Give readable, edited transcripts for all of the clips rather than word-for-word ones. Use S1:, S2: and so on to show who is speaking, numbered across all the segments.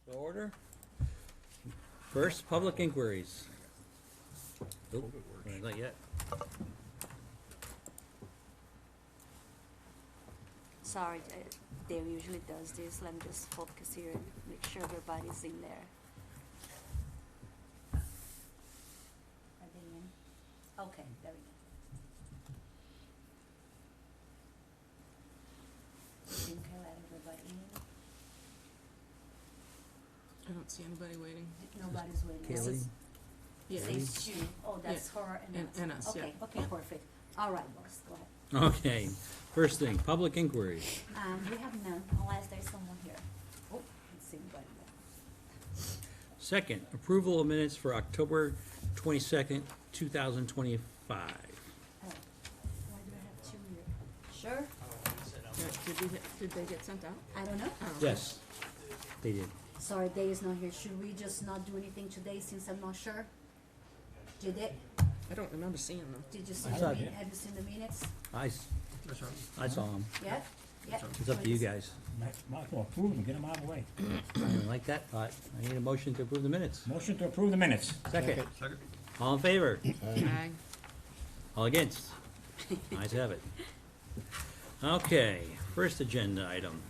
S1: To order. First, public inquiries. Oop, not yet.
S2: Sorry, Dave usually does this. Let me just focus here and make sure everybody's in there. Are they in? Okay, there we go. Think I let everybody in?
S3: I don't see anybody waiting.
S2: Nobody's waiting.
S1: Kaylee?
S3: Yeah.
S2: Says Sue. Oh, that's her and us.
S3: And us, yeah.
S2: Okay, okay, perfect. All right, boss, go ahead.
S1: Okay, first thing, public inquiries.
S2: We have none unless there's someone here. Oh, let's see anybody there.
S1: Second, approval of minutes for October 22nd, 2025.
S2: Oh, why do I have two here? Sure,
S3: Did they get sent out?
S2: I don't know.
S3: Oh, okay.
S1: Yes, they did.
S2: Sorry, Day is not here. Should we just not do anything today since I'm not sure? Did it?
S3: I don't remember seeing them.
S2: Did you see
S1: I
S2: the
S1: saw it.
S2: minutes? Have you seen the minutes?
S1: I saw them.
S2: Yeah? Yeah.
S1: It's up to you guys.
S4: Might as well approve them, get them out of the way.
S1: I don't like that thought. I need a motion to approve the minutes.
S4: Motion to approve the minutes.
S1: Second. All in favor?
S3: Aye.
S1: All against? Ayes have it. Okay, first agenda item.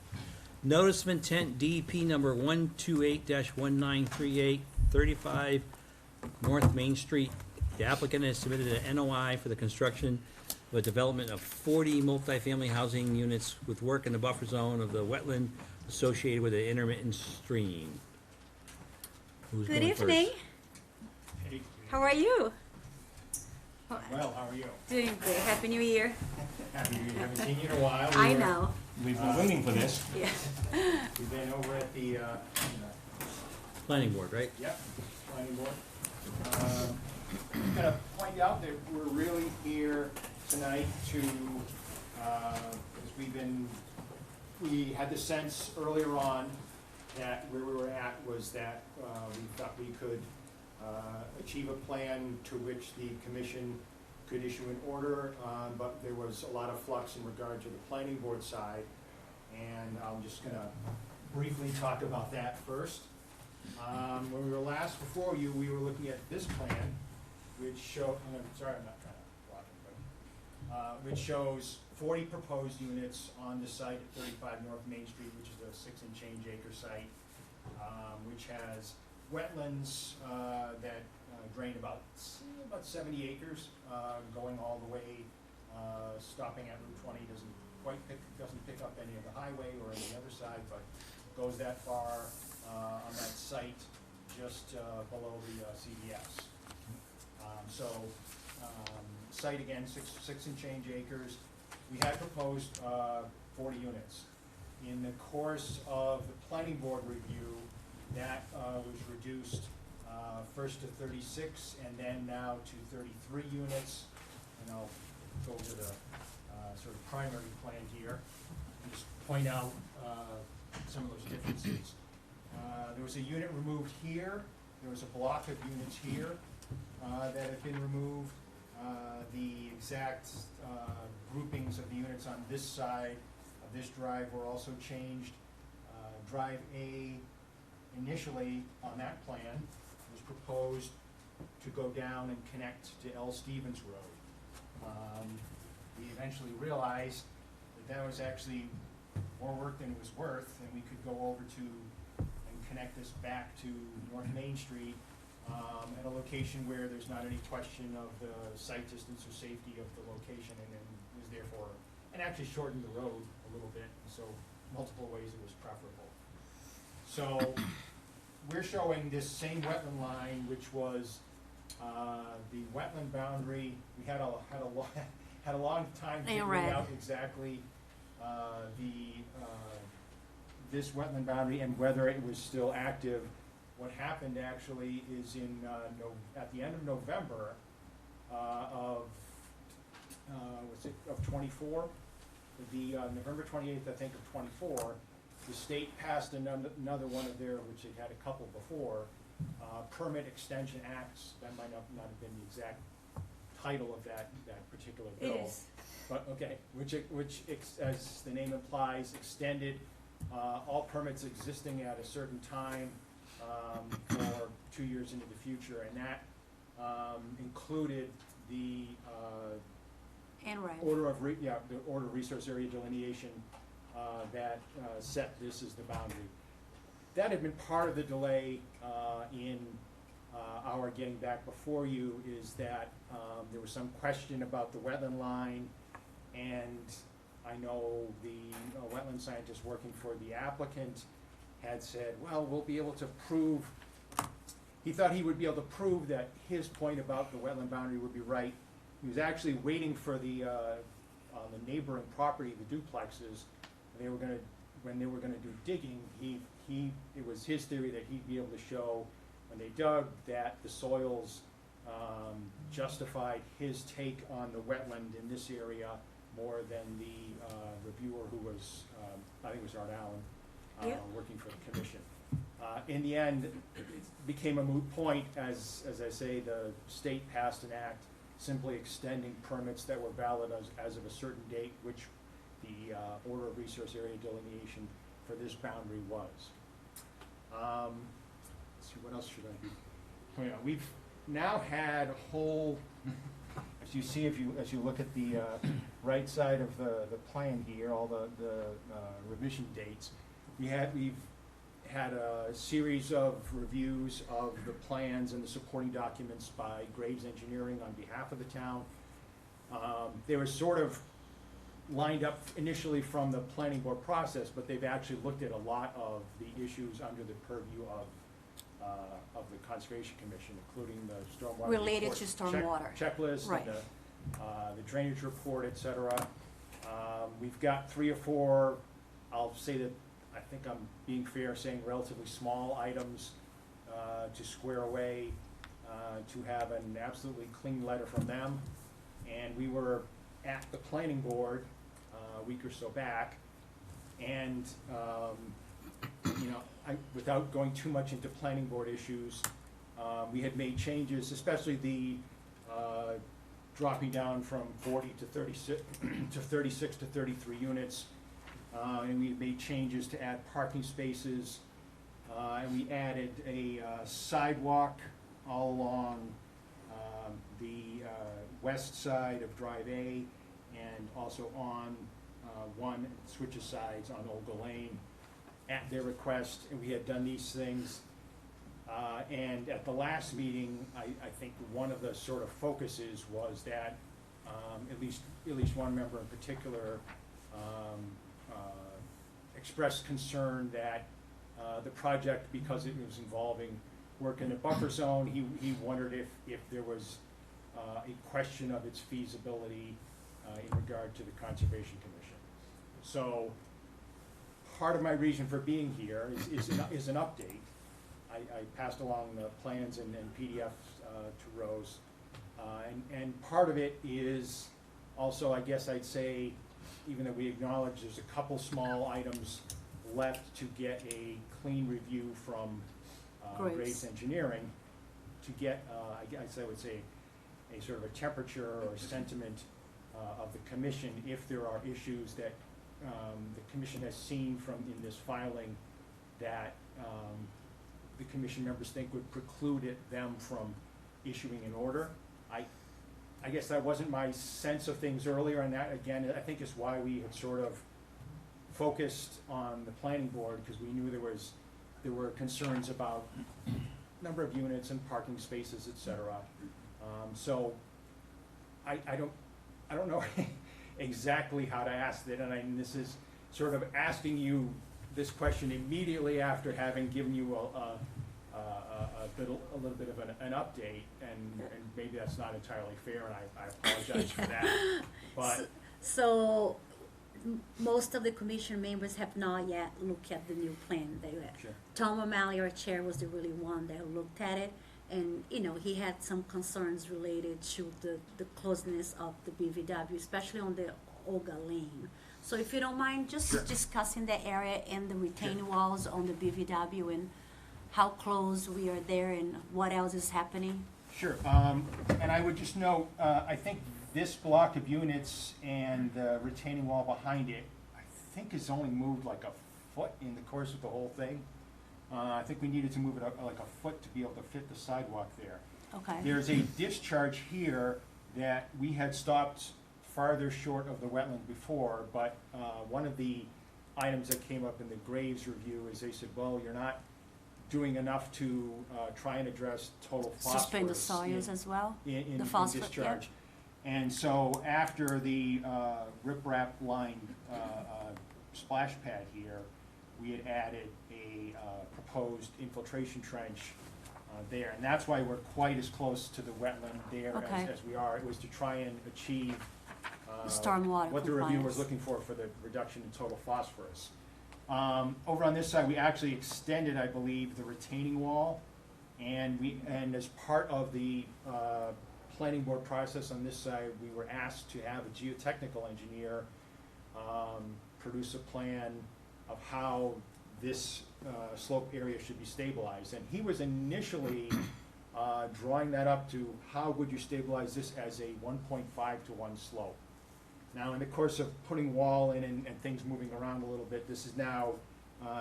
S1: Notice of intent DEP number 128-1938, 35 North Main Street. The applicant has submitted an NOI for the construction of a development of 40 multifamily housing units with work in the buffer zone of the wetland associated with an intermittent stream. Who's
S2: Good
S1: going first?
S2: evening. How are you?
S4: Well, how are you?
S2: Doing great. Happy New Year.
S4: Happy New Year. Haven't seen you in a while.
S2: I know.
S4: We've been waiting for this.
S2: Yeah.
S4: We've been over at the,
S1: Planning board, right?
S4: yep, planning board. Gonna point out that we're really here tonight to, because we had the sense earlier on that where we were at was that we thought we could achieve a plan to which the commission could issue an order, but there was a lot of flux in regard to the planning board side, and I'm just gonna briefly talk about that first. When we were last before you, we were looking at this plan, which which shows 40 proposed units on the site at 35 North Main Street, which is a 6 and change acre site, which has wetlands that drain about 70 acres, going all the way, stopping at Route 20, doesn't pick up any of the highway or any other side, but goes that far on that site just below the CVS. Site again, six and change acres. We had proposed 40 units. In the course of the planning board review, that was reduced first to 36 and then now to 33 units. And I'll go to the sort of primary plan here and just point out some of those differences. There was a unit removed here. There was a block of units here that have been removed. The exact groupings of the units on this side of this drive were also changed. Drive A initially on that plan was proposed to go down and connect to L. Stevens Road. We eventually realized that was actually more work than it was worth, and we could go over to and connect this back to North Main Street at a location where there's not any question of the site distance or safety of the location, and then was therefore, and actually shortened the road a little bit, so multiple ways it was preferable. So we're showing this same wetland line, which was the wetland boundary. We had a long time figuring out exactly this wetland boundary and whether it was still active. What happened actually is at the end of November of 24, November 28th, I think, of 24, the state passed another one of their, which it had a couple before, Permit Extension Acts. That might not have been the exact title of that particular bill.
S2: It is.
S4: But, okay, which, as the name implies, extended all permits existing at a certain time for 2 years into the future, and that included the
S2: And right.
S4: the order of resource area delineation that set this as the boundary. That had been part of the delay in our getting back before you, is that there was some question about the wetland line, and I know the wetland scientist working for the applicant had said, well, we'll be able to prove, he thought he would be able to prove that his point about the wetland boundary would be right. He was actually waiting for the neighboring property, the duplexes, when they were gonna do digging, it was his theory that he'd be able to show, when they dug, that the soils justified his take on the wetland in this area more than the reviewer who was, I think it was Art Allen,
S2: Yeah.
S4: working for the commission. In the end, it became a moot point, as I say, the state passed an act simply extending permits that were valid as of a certain date, which the order of resource area delineation for this boundary was. Let's see, what else should I be pointing out? We've now had a whole, as you see, as you look at the right side of the plan here, all the revision dates, we've had a series of reviews of the plans and the supporting documents by Graves Engineering on behalf of the town. They were sort of lined up initially from the planning board process, but they've actually looked at a lot of the issues under the purview of the Conservation Commission, including the stormwater
S2: Related
S4: report
S2: to stormwater.
S4: checklist,
S2: Right.
S4: and the drainage report, et cetera. We've got 3 or 4, I'll say that, I think I'm being fair saying relatively small items to square away, to have an absolutely clean letter from them. And we were at the planning board a week or so back, and without going too much into planning board issues, we had made changes, especially the dropping down from 40 to 36 to 36 to 33 units. And we made changes to add parking spaces, and we added a sidewalk all along the west side of Drive A, and also on one switches sides on Olga Lane at their request, and we had done these things. And at the last meeting, I think one of the sort of focuses was that at least one member in particular expressed concern that the project, because it was involving work in a buffer zone, he wondered if there was a question of its feasibility in regard to the Conservation Commission. So part of my reason for being here is an update. I passed along the plans and PDFs to Rose, and part of it is also, I guess I'd say, even though we acknowledge there's a couple small items left to get a clean review from Graves Engineering, to get, I guess I would say, a sort of a temperature or sentiment of the commission if there are issues that the commission has seen in this filing that the commission members think would preclude them from issuing an order. I guess that wasn't my sense of things earlier, and that, again, I think is why we had sort of focused on the planning board, because we knew there were concerns about number of units and parking spaces, et cetera. So I don't know exactly how to ask that, and this is sort of asking you this question immediately after having given you a little bit of an update, and maybe that's not entirely fair, and I apologize for that. But
S5: So, most of the commission members have not yet looked at the new plan.
S4: Sure.
S5: Tom O'Malley, our chair, was the really one that looked at it, and, he had some concerns related to the closeness of the BVW, especially on the Olga Lane. So if you don't mind, just
S4: Sure.
S5: discussing the area and the retaining walls on the BVW and how close we are there and what else is happening.
S4: Sure, and I would just note, I think this block of units and the retaining wall behind it, I think is only moved like a foot in the course of the whole thing. I think we needed to move it up like a foot to be able to fit the sidewalk there.
S5: Okay.
S4: There's a discharge here that we had stopped farther short of the wetland before, but one of the items that came up in the Graves review is they said, well, you're not doing enough to try and address total phosphorus.
S5: Suspend the soils as well?
S4: In
S5: the phosphorus,
S4: discharge. And so after the riprap lined splash pad here, we had added a proposed infiltration trench there. And that's why we're quite as close to the wetland there
S5: Okay.
S4: as we are. It was to try and achieve
S5: The stormwater
S4: what the review was
S5: compliance.
S4: looking for the reduction in total phosphorus. Over on this side, we actually extended, I believe, the retaining wall. And as part of the planning board process on this side, we were asked to have a geotechnical engineer produce a plan of how this slope area should be stabilized. And he was initially drawing that up to how would you stabilize this as a 1.5 to 1 slope. Now, in the course of putting wall in and things moving around a little bit, this is now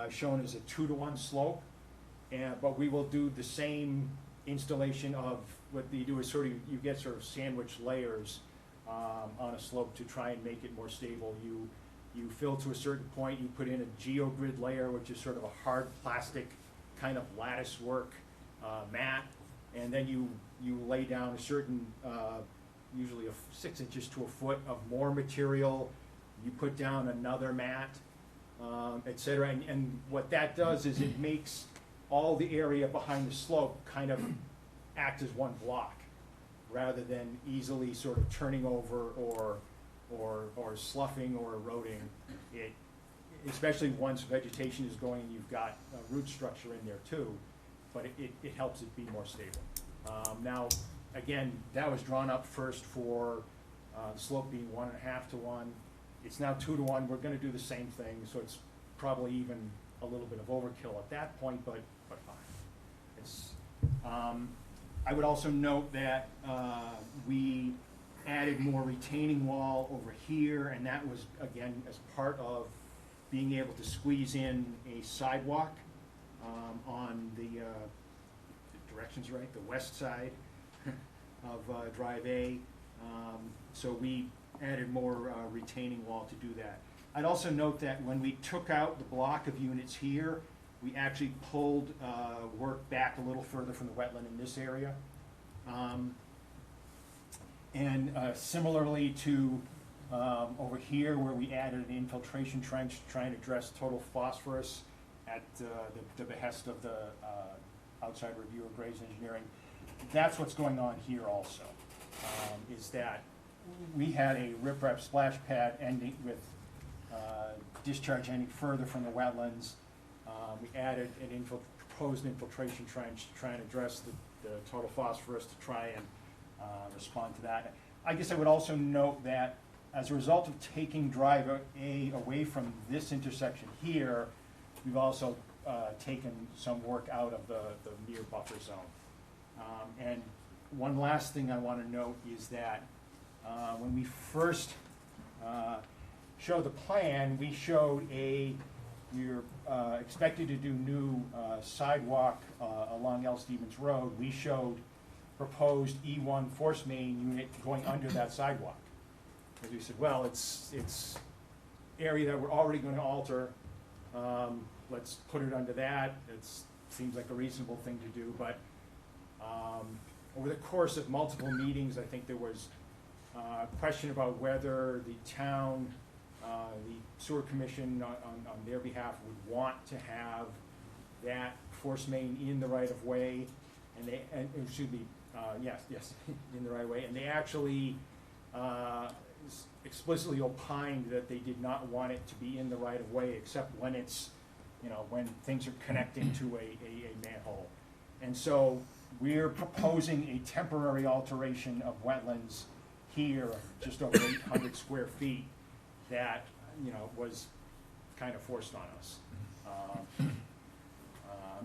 S4: shown as a 2 to 1 slope. But we will do the same installation of what you do is you get sort of sandwich layers on a slope to try and make it more stable. You fill to a certain point, you put in a geogrid layer, which is sort of a hard plastic kind of lattice work mat, and then you lay down a certain, usually 6 inches to a foot of more material. You put down another mat, et cetera. And what that does is it makes all the area behind the slope kind of act as one block, rather than easily sort of turning over or sloughing or eroding. It, especially once vegetation is going and you've got a root structure in there too, but it helps it be more stable. Now, again, that was drawn up first for the slope being 1.5 to 1. It's now 2 to 1. We're gonna do the same thing, so it's probably even a little bit of overkill at that point, but fine. It's, I would also note that we added more retaining wall over here, and that was, again, as part of being able to squeeze in a sidewalk on the directions right, the west side of Drive A. So we added more retaining wall to do that. I'd also note that when we took out the block of units here, we actually pulled work back a little further from the wetland in this area. And similarly to over here, where we added an infiltration trench to try and address total phosphorus at the behest of the outside review of Graves Engineering. That's what's going on here also, is that we had a riprap splash pad ending with discharge ending further from the wetlands. We added an proposed infiltration trench to try and address the total phosphorus to try and respond to that. I guess I would also note that as a result of taking Drive A away from this intersection here, we've also taken some work out of the near buffer zone. And one last thing I want to note is that when we first showed the plan, we showed we're expected to do new sidewalk along L. Stevens Road. We showed proposed E1 force main unit going under that sidewalk. As we said, well, it's area that we're already going to alter. Let's put it under that. It seems like a reasonable thing to do, but over the course of multiple meetings, I think there was a question about whether the town, the sewer commission on their behalf would want to have that force main in the right of way, yes, in the right of way, and they actually explicitly opined that they did not want it to be in the right of way, except when it's, when things are connecting to a manhole. And so we're proposing a temporary alteration of wetlands here, just over 800 square feet, that, was kind of forced on us.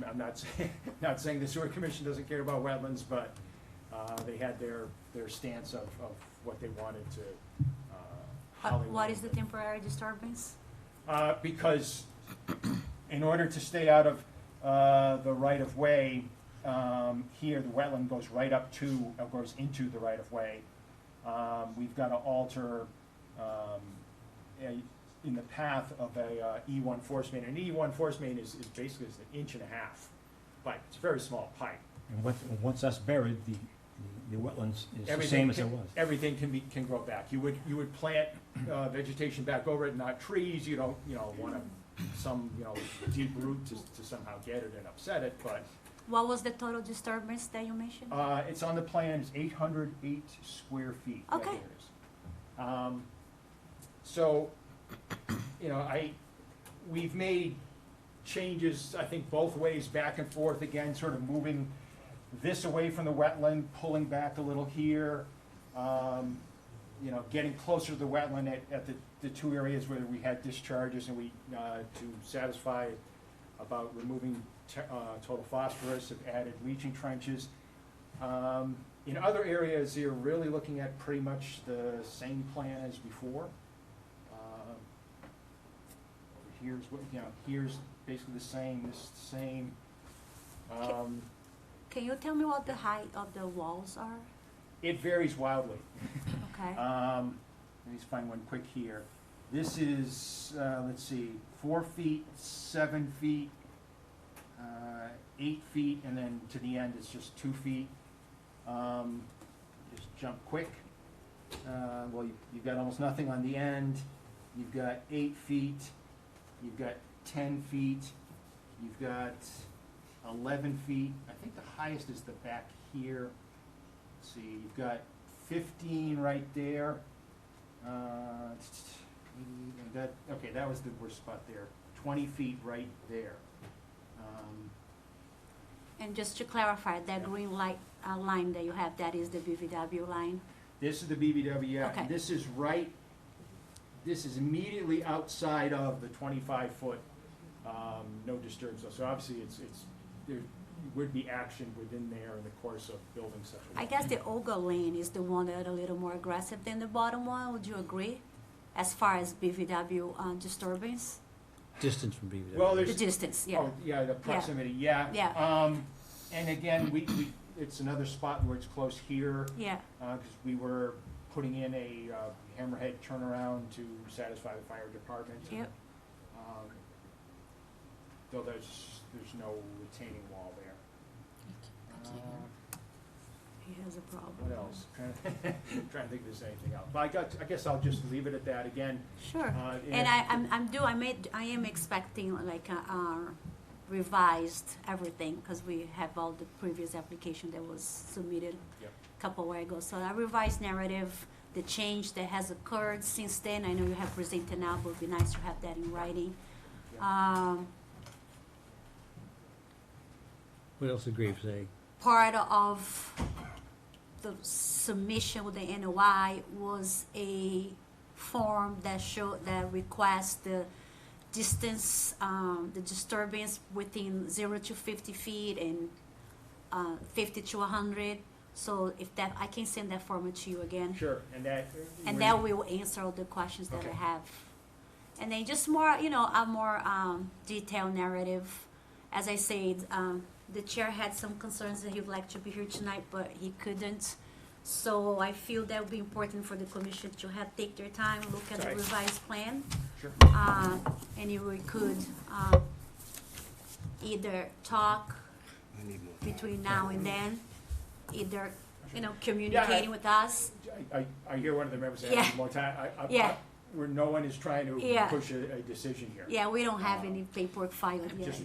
S4: I'm not saying the sewer commission doesn't care about wetlands, but they had their stance of what they wanted to, how they
S5: What
S4: wanted
S5: is the
S4: it.
S5: temporary disturbance?
S4: Because in order to stay out of the right-of-way, here, the wetland goes right up to, goes into the right-of-way. We've got to alter, in the path of a E1 force main. An E1 force main is basically an inch and a half pipe. It's a very small pipe.
S6: And once that's buried, the wetlands is the
S4: Everything
S6: same as it
S4: can-
S6: was.
S4: Everything can grow back. You would plant vegetation back over it, not trees. You don't, want some, deep root to somehow get it and upset it, but
S5: What was the total disturbance that you mentioned?
S4: it's on the plan, it's 808 square feet. That
S5: Okay.
S4: it is. So, we've made changes, I think, both ways, back and forth, again, sort of moving this away from the wetland, pulling back a little here, getting closer to the wetland at the two areas where we had discharges, and we, to satisfy about removing total phosphorus, have added leaching trenches. In other areas, you're really looking at pretty much the same plan as before. Here's what, here's basically the same, this is the same.
S5: Can you tell me what the height of the walls are?
S4: It varies wildly.
S5: Okay.
S4: Let me just find one quick here. This is, let's see, 4 feet, 7 feet, 8 feet, and then to the end it's just 2 feet. Just jump quick. Well, you've got almost nothing on the end. You've got 8 feet. You've got 10 feet. You've got 11 feet. I think the highest is the back here. Let's see, you've got 15 right there. That was the worst spot there. 20 feet right there.
S5: And just to clarify, that
S4: Yeah.
S5: green light line that you have, that is the BVW line?
S4: This is the BBW, yeah.
S5: Okay.
S4: This is immediately outside of the 25-foot, no disturbance. So obviously, there would be action within there in the course of building such a.
S5: I guess the Olga lane is the one that a little more aggressive than the bottom one, would you agree? As far as BVW disturbance?
S1: Distance from BVW.
S4: Well,
S5: The
S4: there's.
S5: distance, yeah.
S4: Oh, yeah, the proximity, yeah.
S5: Yeah.
S4: And again, it's another spot where it's close here,
S5: Yeah,
S4: because we were putting in a hammerhead turnaround to satisfy the fire department.
S5: yep.
S4: Though there's no retaining wall there.
S5: He has a problem.
S4: What else? Trying to think if there's anything else. But I guess I'll just leave it at that again.
S5: Sure.
S4: And
S5: And I am expecting like a revised everything, because we have all the previous application that was submitted
S4: Yep.
S5: a couple of ago. So a revised narrative, the change that has occurred since then. I know you have presented now, but it'd be nice to have that in writing.
S1: What else did Graves say?
S5: Part of the submission with the NOI was a form that requests the distance, the disturbance within 0 to 50 feet and 50 to 100. So if that, I can send that form to you again.
S4: Sure, and that.
S5: And that will answer all the questions that I
S4: Okay.
S5: have. And then just more, a more detailed narrative. As I said, the chair had some concerns that he would like to be here tonight, but he couldn't. So I feel that would be important for the commission to take their time, look at the
S4: Sorry.
S5: revised plan.
S4: Sure.
S5: And if we could either talk between now and then, either, communicating with us.
S4: I hear one of the members say
S5: Yeah.
S4: one more time,
S5: Yeah.
S4: where no one is trying to
S5: Yeah.
S4: push a decision here.
S5: Yeah, we don't have any paperwork filed yet.
S4: Just-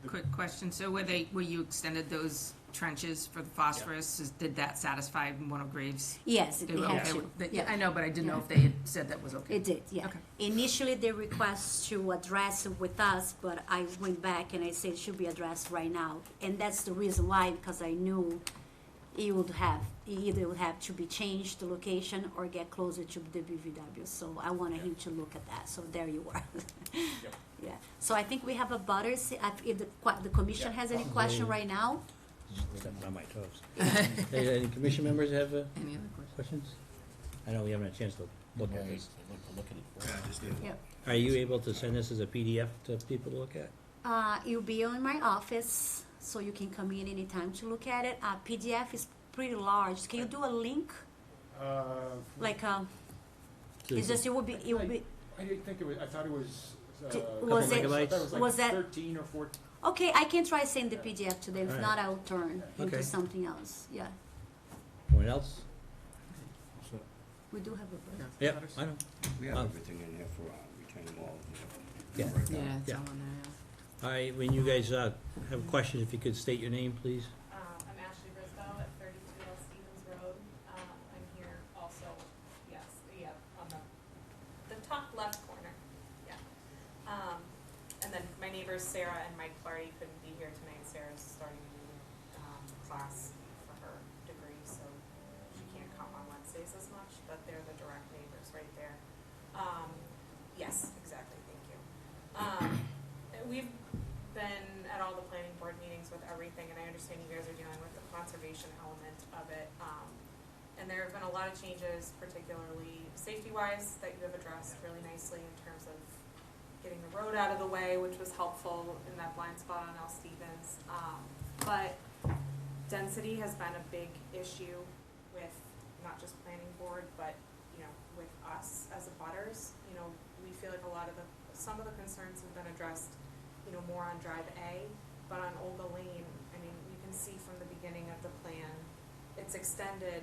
S3: Quick question, so where you extended those trenches for the phosphorus, did that satisfy one of Graves'?
S5: Yes,
S3: They
S5: it
S3: were
S5: had
S3: okay
S5: to.
S3: with- they-
S5: Yeah.
S3: I know, but I didn't know
S5: Yeah.
S3: if they had said that was okay.
S5: It did, yeah.
S3: Okay.
S5: Initially, they request to address it with us, but I went back and I said it should be addressed right now. And that's the reason why, because I knew it either would have to be changed the location or get closer to the BVW. So I wanted him to look at that, so there you are.
S4: Yep.
S5: Yeah, so I think we have a butters, if the commission
S4: Yeah.
S5: has any question right now?
S1: Stepping on my toes. Any commission members have
S3: Any other questions?
S1: questions? I know we haven't had a chance to look at this.
S5: Yeah.
S1: Are you able to send this as a PDF to people to look at?
S5: It'll be in my office, so you can come in anytime to look at it. PDF is pretty large. Can you do a link? Like, it's just, it will be,
S4: I didn't think it was, I thought it was,
S5: Was
S1: it-
S4: I thought it was
S5: was
S4: like
S5: that-
S4: 13 or 14.
S5: okay, I can try send the PDF today. If
S1: Alright.
S5: not, I'll turn into
S1: Okay.
S5: something else. Yeah,
S1: Anyone else?
S6: So,
S5: we do have a budget.
S1: Yep, I know.
S7: We have
S1: Um,
S7: everything in here for retaining walls.
S1: Yeah.
S7: Right now.
S3: Yeah, it's
S1: Yeah.
S3: all in there,
S1: All right, when you guys have questions, if you could state your name, please.
S8: I'm Ashley Brisbow at 32 L Stevens Road. I'm here also, yes, yeah, on the top left corner, yeah. And then my neighbors Sarah and Mike Clardy couldn't be here tonight. Sarah's starting a new class for her degree, so she can't come on Wednesdays as much, but they're the direct neighbors right there. Yes, exactly, thank you. We've been at all the planning board meetings with everything, and I understand you guys are dealing with the conservation element of it. And there have been a lot of changes, particularly safety-wise, that you have addressed really nicely in terms of getting the road out of the way, which was helpful in that blind spot on L. Stevens. But density has been a big issue with not just planning board, but, you know, with us as abutters. You know, we feel like some of the concerns have been addressed, you know, more on Drive A, but on Olga Lane, I mean, you can see from the beginning of the plan, it's extended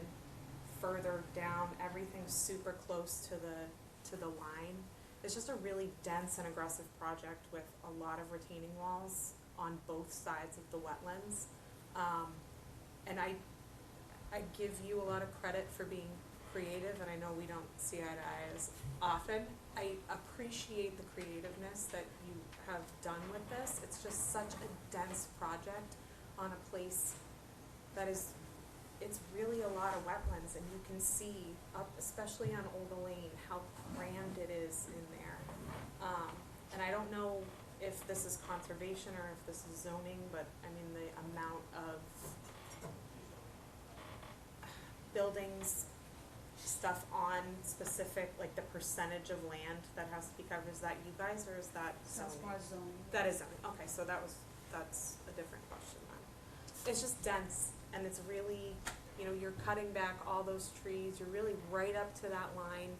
S8: further down, everything's super close to the line. It's just a really dense and aggressive project with a lot of retaining walls on both sides of the wetlands. And I give you a lot of credit for being creative, and I know we don't see eye to eye as often. I appreciate the creativeness that you have done with this. It's just such a dense project on a place that is, it's really a lot of wetlands, and you can see up, especially on Olga Lane, how crammed it is in there. And I don't know if this is conservation or if this is zoning, but I mean, the amount of buildings, stuff on specific, like the percentage of land that has to be covered, is that you guys, or is that zoning? That is zoning, okay, so that's a different question then. It's just dense, and it's really, you know, you're cutting back all those trees, you're really right up to that line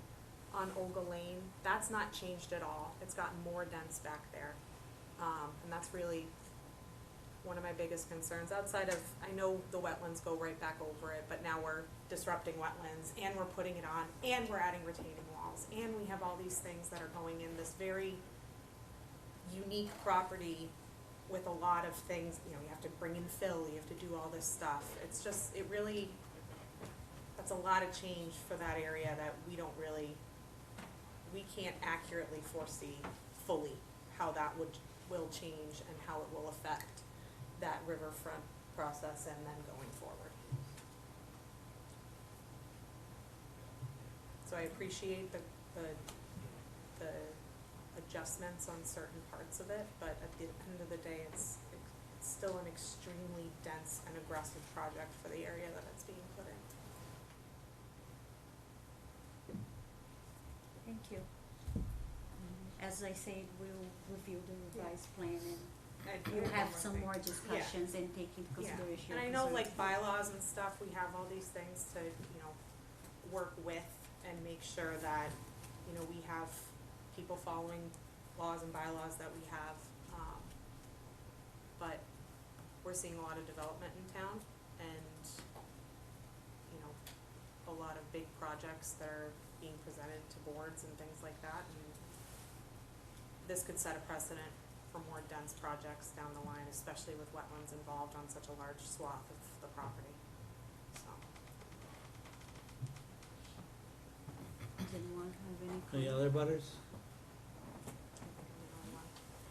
S8: on Olga Lane. That's not changed at all, it's gotten more dense back there. And that's really one of my biggest concerns, outside of, I know the wetlands go right back over it, but now we're disrupting wetlands, and we're putting it on, and we're adding retaining walls, and we have all these things that are going in this very unique property with a lot of things, you know, you have to bring in fill, you have to do all this stuff. It's just, it really, that's a lot of change for that area that we don't really, we can't accurately foresee fully how that will change and how it will affect that riverfront process and then going forward. So I appreciate the adjustments on certain parts of it, but at the end of the day, it's still an extremely dense and aggressive project for the area that it's being put in.
S5: Thank you. As I say, we'll review the revised plan and we'll have some more discussions and take into consideration.
S8: And I know, like, bylaws and stuff, we have all these things to, you know, work with and make sure that, you know, we have people following laws and bylaws that we have. But we're seeing a lot of development in town, and, you know, a lot of big projects that are being presented to boards and things like that, and this could set a precedent for more dense projects down the line, especially with wetlands involved on such a large swath of the property, so.
S5: Does anyone have any
S1: Any
S5: comments?
S1: other butters?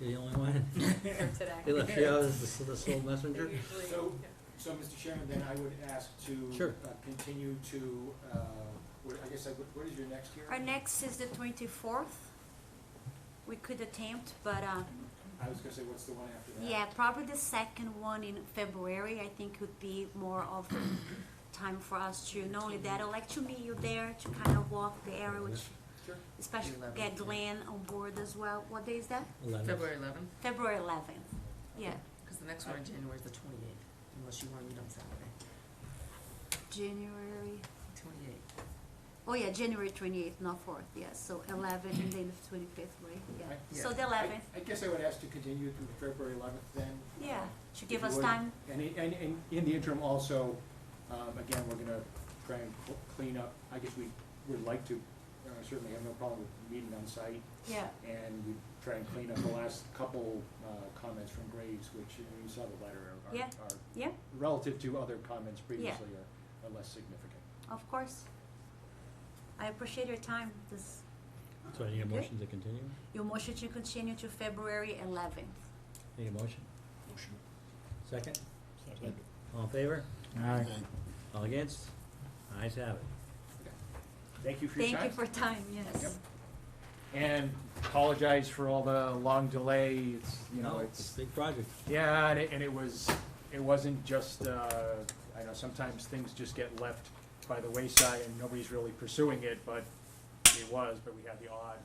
S8: you know,
S1: You're the only one?
S8: For today.
S1: They left you out as the sole messenger?
S8: They usually,
S4: So-
S8: yeah.
S4: So, Mr. Chairman, then I would ask to
S1: Sure.
S4: continue to, I guess, what is your next hearing?
S5: Our next is the 24th. We could attempt, but
S4: I was gonna say, what's the one after that?
S5: yeah, probably the second one in February, I think would be more of time for us to, not only that, I'd like to meet you there to kind of walk the area, which,
S4: Sure.
S5: especially
S3: 11th,
S5: get Glenn on board as well. What day is that?
S1: 11th.
S3: February 11th.
S5: February 11th.
S3: next one in January is the 28th, unless you want to meet on Saturday.
S5: January,
S3: 28th.
S5: oh yeah, January 28th, not 4th, yes, so 11th and then the 25th, right? Yeah,
S4: Right.
S5: so the 11th,
S4: I guess I would ask to continue through February 11th then.
S5: yeah, should
S4: If
S5: give
S4: you
S5: us
S4: would.
S5: time.
S4: And in the interim also, again, we're gonna try and clean up, I guess we would like to, certainly have no problem with meeting on site.
S5: Yeah,
S4: And we try and clean up the last couple, comments from Graves, which, you saw the letter,
S5: Yeah.
S4: are
S5: yeah,
S4: relative to other comments previously are less significant.
S5: of course. I appreciate your time, this,
S1: So I need a
S5: Okay.
S1: motion to continue?
S5: your motion to continue to February 11th.
S1: Need a motion?
S7: Motion.
S1: Second?
S7: Second.
S1: All in favor?
S6: Aye.
S1: All against? Ayes have it.
S4: Thank you for your time.
S5: Thank you for time, yes.
S4: Yep. And apologize for all the long delay, it's,
S1: No,
S4: it's.
S1: it's a big project.
S4: Yeah, and it wasn't just, I know sometimes things just get left by the wayside and nobody's really pursuing it, but but we had the odd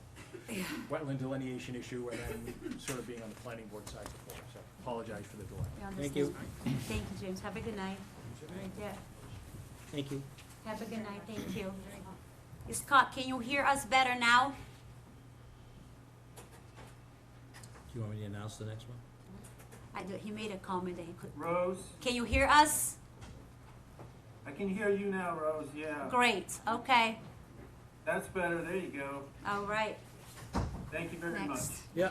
S4: wetland delineation issue and then sort of being on the planning board side before, so apologize for the delay.
S5: We
S1: Thank you.
S5: understand. Thank you, James, have a good night. Yeah,
S1: Thank you.
S5: have a good night, thank you. Scott, can you hear us better now?
S1: Do you want me to announce the next one?
S5: He made a comment that he could,
S9: Rose,
S5: can you hear us?
S9: I can hear you now, Rose, yeah.
S5: Great, okay,
S9: That's better, there you go.
S5: all right,
S9: Thank you very much.
S5: next.
S1: Yeah.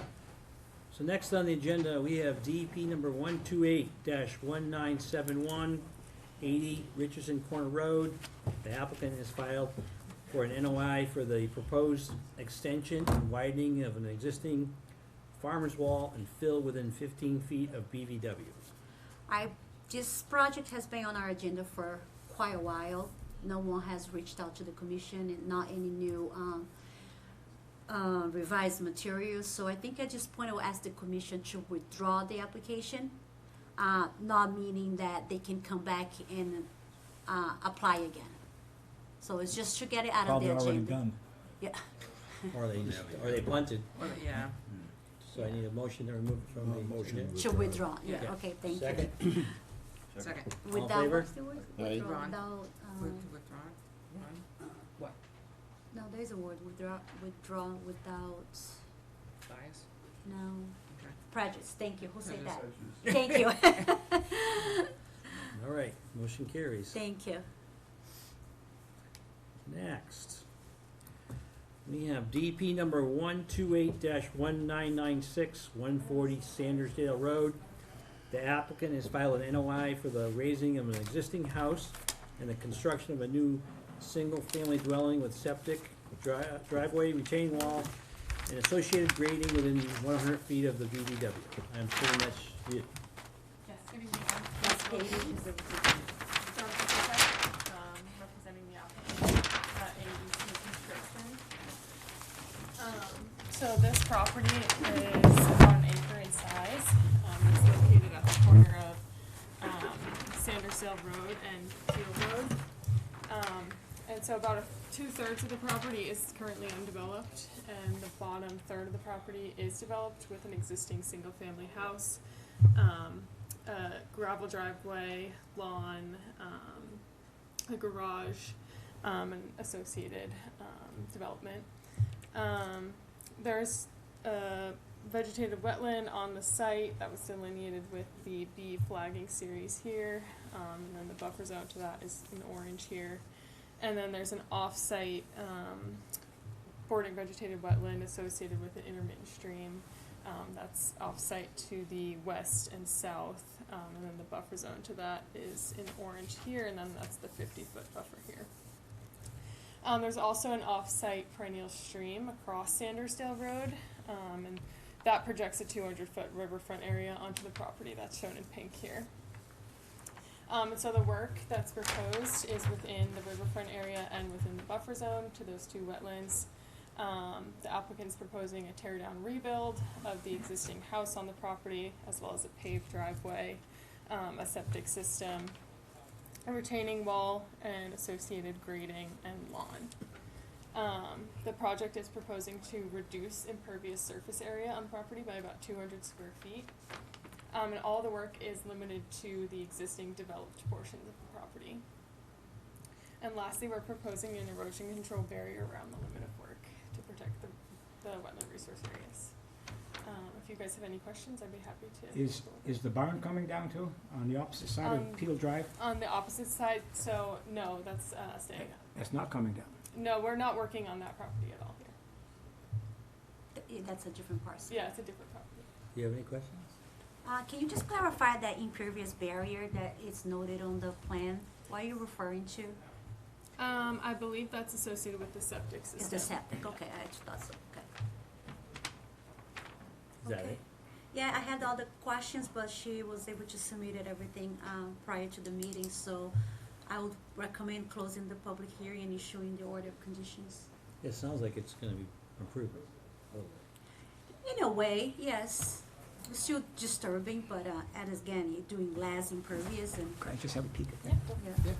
S1: So next on the agenda, we have DEP number 128-1971, 80 Richardson Corner Road. The applicant has filed for an NOI for the proposed extension and widening of an existing farmer's wall and fill within 15 feet of BVW.
S5: This project has been on our agenda for quite a while. No one has reached out to the commission and not any new revised materials. So I think at this point I will ask the commission to withdraw the application, not meaning that they can come back and apply again. So it's just to get it out of the
S6: Probably
S5: agenda.
S6: already done.
S5: Yeah,
S1: Or they punted,
S3: Yeah.
S1: so I need a motion to remove it from the.
S7: Motion.
S1: agenda.
S5: to withdraw, yeah,
S1: Yeah.
S5: okay, thank you.
S1: Second,
S3: Second.
S5: Without,
S1: favor?
S5: what's the word?
S7: Aye.
S5: Withdraw, without,
S3: Withdrawn? One?
S5: no, there's a word, withdraw without,
S3: Bias?
S5: no,
S3: Okay.
S5: prejudice, thank you, who said that? Thank you.
S1: all right, motion carries.
S5: Thank you.
S1: Next, we have DP number 128-1996, 140 Sandersdale Road. The applicant has filed an NOI for the raising of an existing house and the construction of a new single-family dwelling with septic, driveway, retaining wall, and associated grading within 100 feet of the BVW. I'm assuming that's you.
S8: Yes, good evening.
S5: That's Katie, she's the-
S8: Representing the applicant, ABC Construction. So this property is about an acre in size. It's located at the corner of, Sandersdale Road and Field Road. And so about 2/3 of the property is currently undeveloped, and the bottom third of the property is developed with an existing single-family house, a gravel driveway, lawn, a garage, and associated, development. There's a vegetative wetland on the site that was delineated with the B flagging series here, and then the buffer zone to that is in orange here. And then there's an off-site, bordering vegetative wetland associated with an intermittent stream, that's off-site to the west and south, and then the buffer zone to that is in orange here, and then that's the 50-foot buffer here. There's also an off-site perennial stream across Sandersdale Road, and that projects a 200-foot riverfront area onto the property that's shown in pink here. And so the work that's proposed is within the riverfront area and within the buffer zone to those two wetlands. The applicant's proposing a tear-down rebuild of the existing house on the property, as well as a paved driveway, a septic system, a retaining wall, and associated grading and lawn. The project is proposing to reduce impervious surface area on property by about 200 square feet.
S10: And all the work is limited to the existing developed portions of the property. And lastly, we're proposing an erosion control barrier around the limit of work to protect the wetland resource areas. If you guys have any questions, I'd be happy to.
S6: Is the barn coming down too, on the opposite side of Peel Drive?
S10: On the opposite side, so no, that's staying.
S6: It's not coming down.
S10: No, we're not working on that property at all here.
S5: That's a different parcel.
S10: Yeah, it's a different property.
S1: Do you have any questions?
S5: Can you just clarify that impervious barrier that is noted on the plan? What are you referring to?
S10: I believe that's associated with the septic system.
S5: Is the septic? Okay, I just thought so, okay.
S1: Is that
S5: Okay.
S1: it?
S5: Yeah, I had all the questions, but she was able to submit everything prior to the meeting, so I would recommend closing the public hearing and issuing the order of conditions.
S1: It sounds like it's gonna be approved.
S5: In a way, yes. It's still disturbing, but again, you're doing less impervious and,
S6: Can I just have a peek at
S10: Yeah,
S6: that?
S10: go for it.
S5: yeah.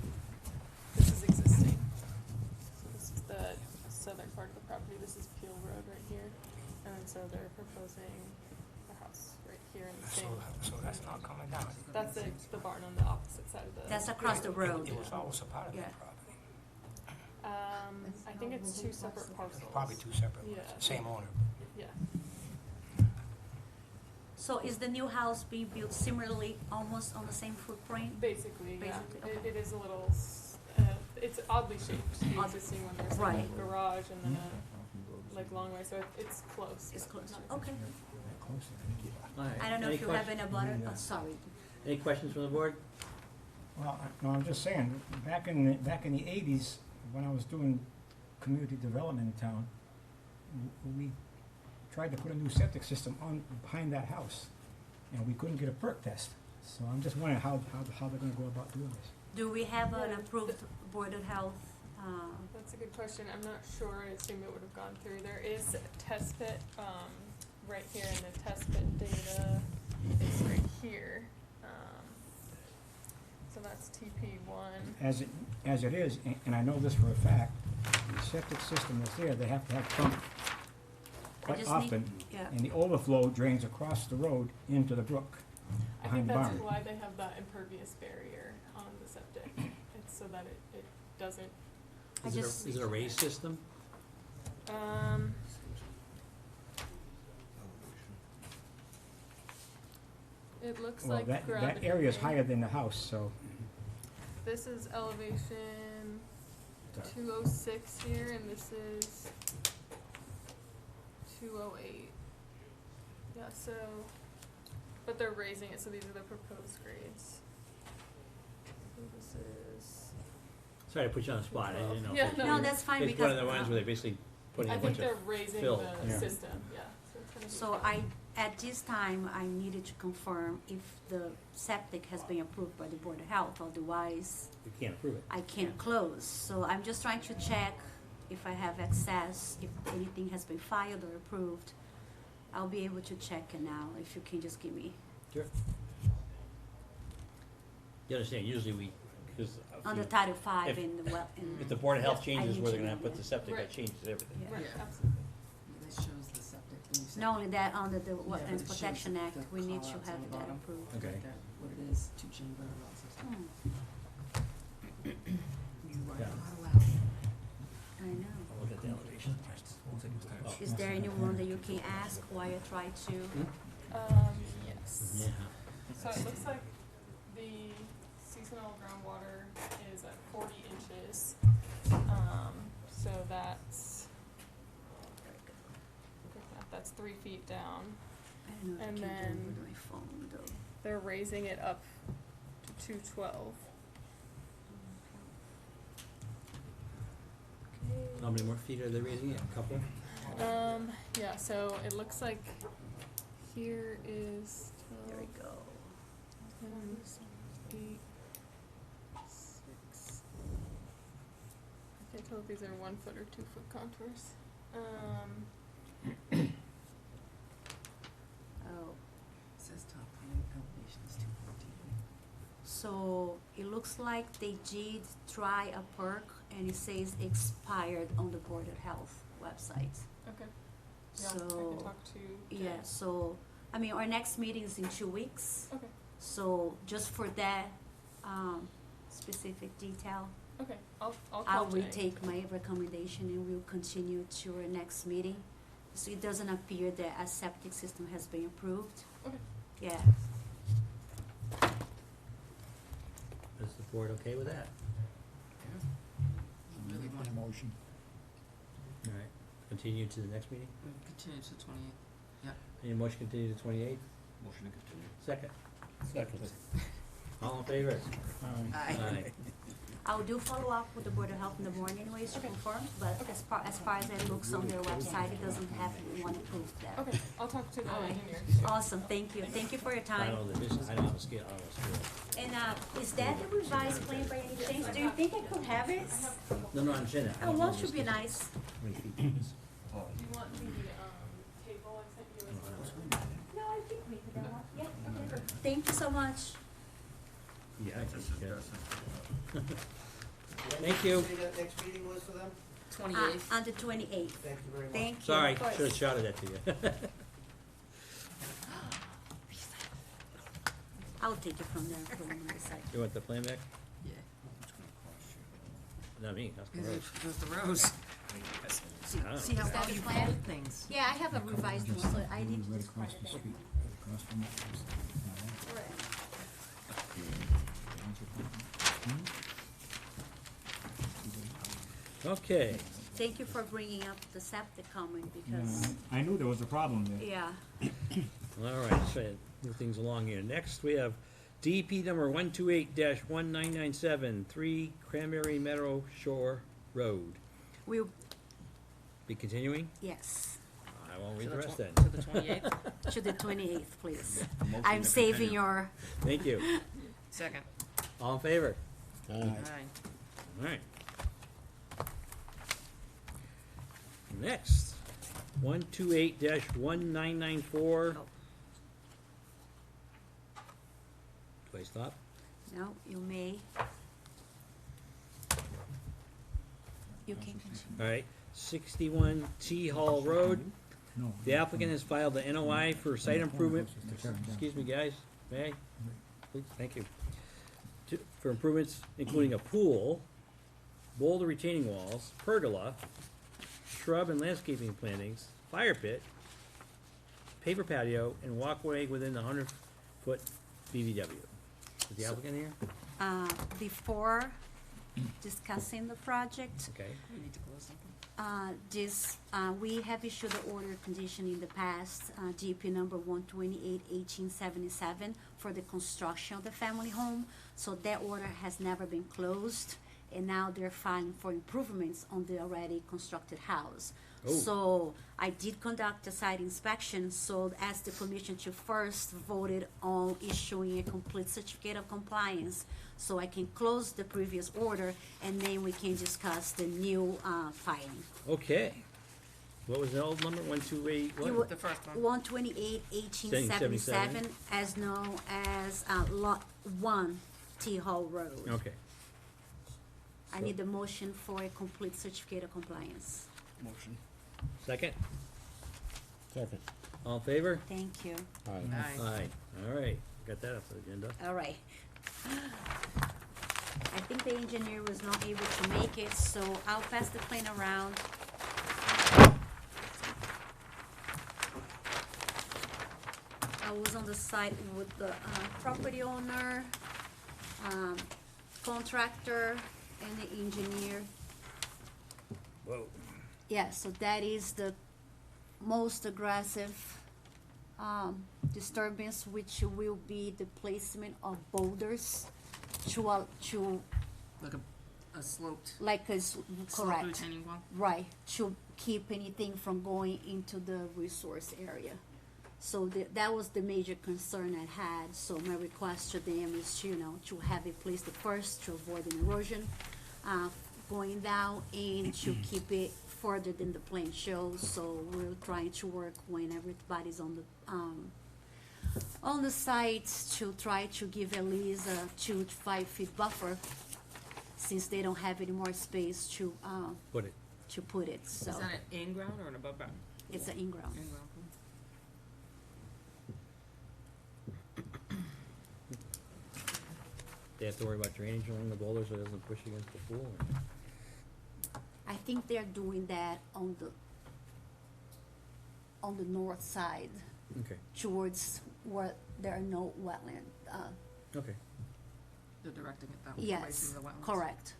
S10: This is existing. So this is the southern part of the property. This is Peel Road right here. And then so they're proposing a house right here in the same.
S11: So that's not coming down.
S10: That's the barn on the opposite side of the.
S5: That's across the road.
S11: It was always a part of
S5: Yeah.
S11: that property.
S10: I think it's two separate parcels.
S11: Probably two separate ones,
S10: Yeah.
S11: same owner.
S10: Yeah.
S5: So is the new house being built similarly, almost on the same footprint?
S10: Basically, yeah.
S5: Basically, okay.
S10: It is a little, it's oddly shaped, the existing one. There's like a
S5: Right.
S10: garage and then a, like, long way, so it's close.
S5: It's
S10: but
S5: close,
S10: not-
S5: okay.
S6: Closer.
S1: All right.
S5: I don't know
S1: Any
S5: if you have
S1: questions?
S5: any about it, oh, sorry.
S1: Any questions from the board?
S6: Well, no, I'm just saying, back in the 80s, when I was doing community development in town, we tried to put a new septic system on, behind that house, and we couldn't get a perk test. So I'm just wondering how they're gonna go about doing this.
S5: Do we have an
S10: Yeah.
S5: approved Board of Health?
S10: That's a good question. I'm not sure. I assume it would have gone through. There is a test pit, right here, and the test pit data is right here. So that's TP1.
S6: As it is, and I know this for a fact, the septic system that's there, they have to have pumped
S5: I
S6: quite
S5: just need-
S6: often,
S5: Yeah,
S6: and the overflow drains across the road into the brook
S10: I think
S6: behind the
S10: that's
S6: barn.
S10: why they have that impervious barrier on the septic. It's so that it doesn't,
S5: I just-
S1: Is it a raised system?
S10: it looks
S6: Well,
S10: like
S6: that
S10: gravity.
S6: area is higher than the house, so,
S10: This is elevation 206 here, and this is 208. Yeah, so, but they're raising it, so these are the proposed grades. So this is,
S1: Sorry to put you on the spot, I didn't know. if
S10: Yeah,
S1: it's-
S10: no,
S5: that's fine
S1: It's one of
S5: because,
S1: the ones where they're basically putting
S10: I
S1: a
S10: think
S1: bunch
S10: they're
S1: of
S10: raising
S1: fill.
S10: the
S6: Yeah.
S10: system, yeah. So it's gonna be
S5: so at this time, I needed to confirm if the septic has been approved by the Board of Health, otherwise
S1: You can't approve it.
S5: I can't close. So I'm just trying to check if I have access, if anything has been filed or approved. I'll be able to check it now, if you can just give me,
S1: Sure. You understand, usually we, because
S5: under Title V
S1: if-
S5: in the well, in.
S1: if the Board of Health
S5: I
S1: changes
S5: need
S1: where
S5: to
S1: they're gonna
S5: know
S1: put the
S5: that.
S1: septic, that
S10: Right.
S1: changes everything.
S5: Yeah.
S10: Right, absolutely.
S12: This shows the septic. when you say-
S5: Not only that, under the
S12: Yeah, but it
S5: Wetlands
S12: shows
S5: Protection
S12: the
S5: Act, we need to
S12: call-outs on
S5: have
S12: the
S5: that
S12: bottom.
S5: approved.
S1: Okay.
S12: What it is, two-chamber well system.
S5: Hmm,
S12: You are
S1: Yeah.
S12: not allowed.
S5: I know.
S1: Look at the elevation. Oh.
S5: Is there anyone that you can ask while I try to?
S10: Yes.
S1: Yeah.
S10: So it looks like the seasonal groundwater is at 40 inches. So that's 3 feet down.
S5: I don't know if I
S10: And
S5: can do it
S10: then-
S5: with my phone though.
S10: They're raising it up to 212.
S1: How many more feet are they raising it? A couple?
S10: Yeah, so it looks like here is 12,
S5: There we go.
S10: 10, 8, 6. I can't tell if these are 1 foot or 2 foot contours.
S5: Oh,
S12: It says top elevation is 214.
S5: so it looks like they did try a perk and it says expired on the Board of Health website.
S10: Okay. Yeah, I can
S5: So,
S10: talk to
S5: yeah,
S10: Jen.
S5: so I mean, our next meeting is in 2 weeks,
S10: Okay,
S5: so just for that, specific detail,
S10: okay, I'll call
S5: I'll
S10: Jay.
S5: retake my recommendation and we'll continue to our next meeting. So it doesn't appear that a septic system has been approved.
S10: Okay.
S5: Yeah,
S1: Is the board okay with that?
S12: Really want to
S6: motion.
S1: All right, continue to the next meeting?
S12: continue to the 28th.
S1: Any motion continue to 28th?
S7: Motion to continue.
S1: Second?
S7: Second.
S1: All in favor?
S12: Aye.
S5: I'll do follow up with the Board of Health in the morning anyways to confirm, but as far as it looks on their website, it doesn't have one approved there.
S10: Okay, I'll talk to the
S5: All right.
S10: engineer.
S5: Awesome, thank you for your
S1: I
S5: time.
S1: don't know the distance, I don't have a scale, I don't have a scale.
S5: And, is that the revised plan by any chance? Do you think I could have it?
S1: No, no, I'm saying that.
S5: Oh, one should be nice.
S1: How many feet it is?
S10: Do you want the, table I sent you as well?
S5: No, I think we could have one, yeah, okay. Thank you so much.
S1: Yeah, I think you can. Thank you.
S9: that next meeting was for them?
S12: 28th.
S5: On the 28th.
S9: Thank you very much.
S5: Thank you.
S1: Sorry,
S5: of course.
S1: should've shouted that to you.
S5: I'll take it from there, put it on the side.
S1: You want the plan back?
S12: Yeah.
S1: Not me, that's the road.
S12: There's the rows. See,
S1: Oh.
S12: see how
S5: Is that
S12: well
S5: the
S12: you
S5: plan?
S12: fold things.
S5: Yeah, I have a revised one, so I need to
S6: Right
S5: just
S6: across
S5: part
S6: the
S5: of that.
S6: street, across from it.
S1: Okay,
S5: Thank you for bringing up the septic comment because,
S6: I knew there was a problem there.
S5: yeah,
S1: all right, so move things along here. Next, we have DP number 128-1997, 3 Cranberry Meadow Shore Road.
S5: we'll,
S1: Be continuing?
S5: yes,
S1: I won't read the rest then.
S12: To the 28th.
S5: to the 28th, please.
S7: Motion
S5: I'm
S7: to
S5: saving
S7: continue.
S5: your,
S1: Thank you.
S12: Second.
S1: All in favor?
S12: Aye.
S1: All right. Next, 128-1994.
S5: Oh.
S1: Do I stop?
S5: no, you may. You can continue.
S1: All right, 61 T Hall Road.
S6: No.
S1: The applicant has filed the NOI for site improvement. Excuse me, guys, may I? Please, thank you. For improvements including a pool, boulder retaining walls, pergola, shrub and landscaping plantings, fire pit, paver patio, and walkway within the 100-foot BVW. Is the applicant here?
S5: Before discussing the project,
S1: Okay.
S12: We need to close something.
S5: we have issued an order condition in the past, DP number 128-1877 for the construction of the family home. So that order has never been closed, and now they're filing for improvements on the already constructed house.
S1: Oh.
S5: So I did conduct a site inspection, so as the commission to first voted on issuing a complete certificate of compliance, so I can close the previous order, and then we can discuss the new, filing.
S1: Okay. What was the old number? 128,
S5: You
S1: what?
S5: would-
S12: The first one.
S5: 128-1877, as known as, Lot 1, T Hall Road.
S1: Okay.
S5: I need the motion for a complete certificate of compliance.
S7: Motion.
S1: Second?
S7: Second.
S1: All in favor?
S5: Thank you.
S12: Aye.
S1: Aye. All right, got that off the agenda.
S5: All right. I think the engineer was not able to make it, so I'll pass the plane around. I was on the site with the property owner, contractor, and the engineer.
S1: Whoa.
S5: Yeah, so that is the most aggressive disturbance, which will be the placement of boulders to
S12: Like a sloped,
S5: like a
S12: sloped
S5: correct,
S12: retaining wall.
S5: right, to keep anything from going into the resource area. So that was the major concern I had, so my request to them is to, to have it placed first to avoid an erosion, going down, and to keep it further than the plan shows, so we're trying to work when everybody's on the site to try to give at least a 2 to 5 feet buffer, since they don't have any more space to
S1: Put it.
S5: put it, so
S12: Is that an in-ground or an above-ground?
S5: it's an in-ground.
S12: In-ground.
S1: they have to worry about drainage along the boulder so it doesn't push against the pool? Or-
S5: I think they're doing that on the north side
S1: Okay,
S5: towards where there are no wetland.
S1: okay.
S3: They're directing it that way, away
S5: Yes,
S3: from the wetlands.
S5: correct.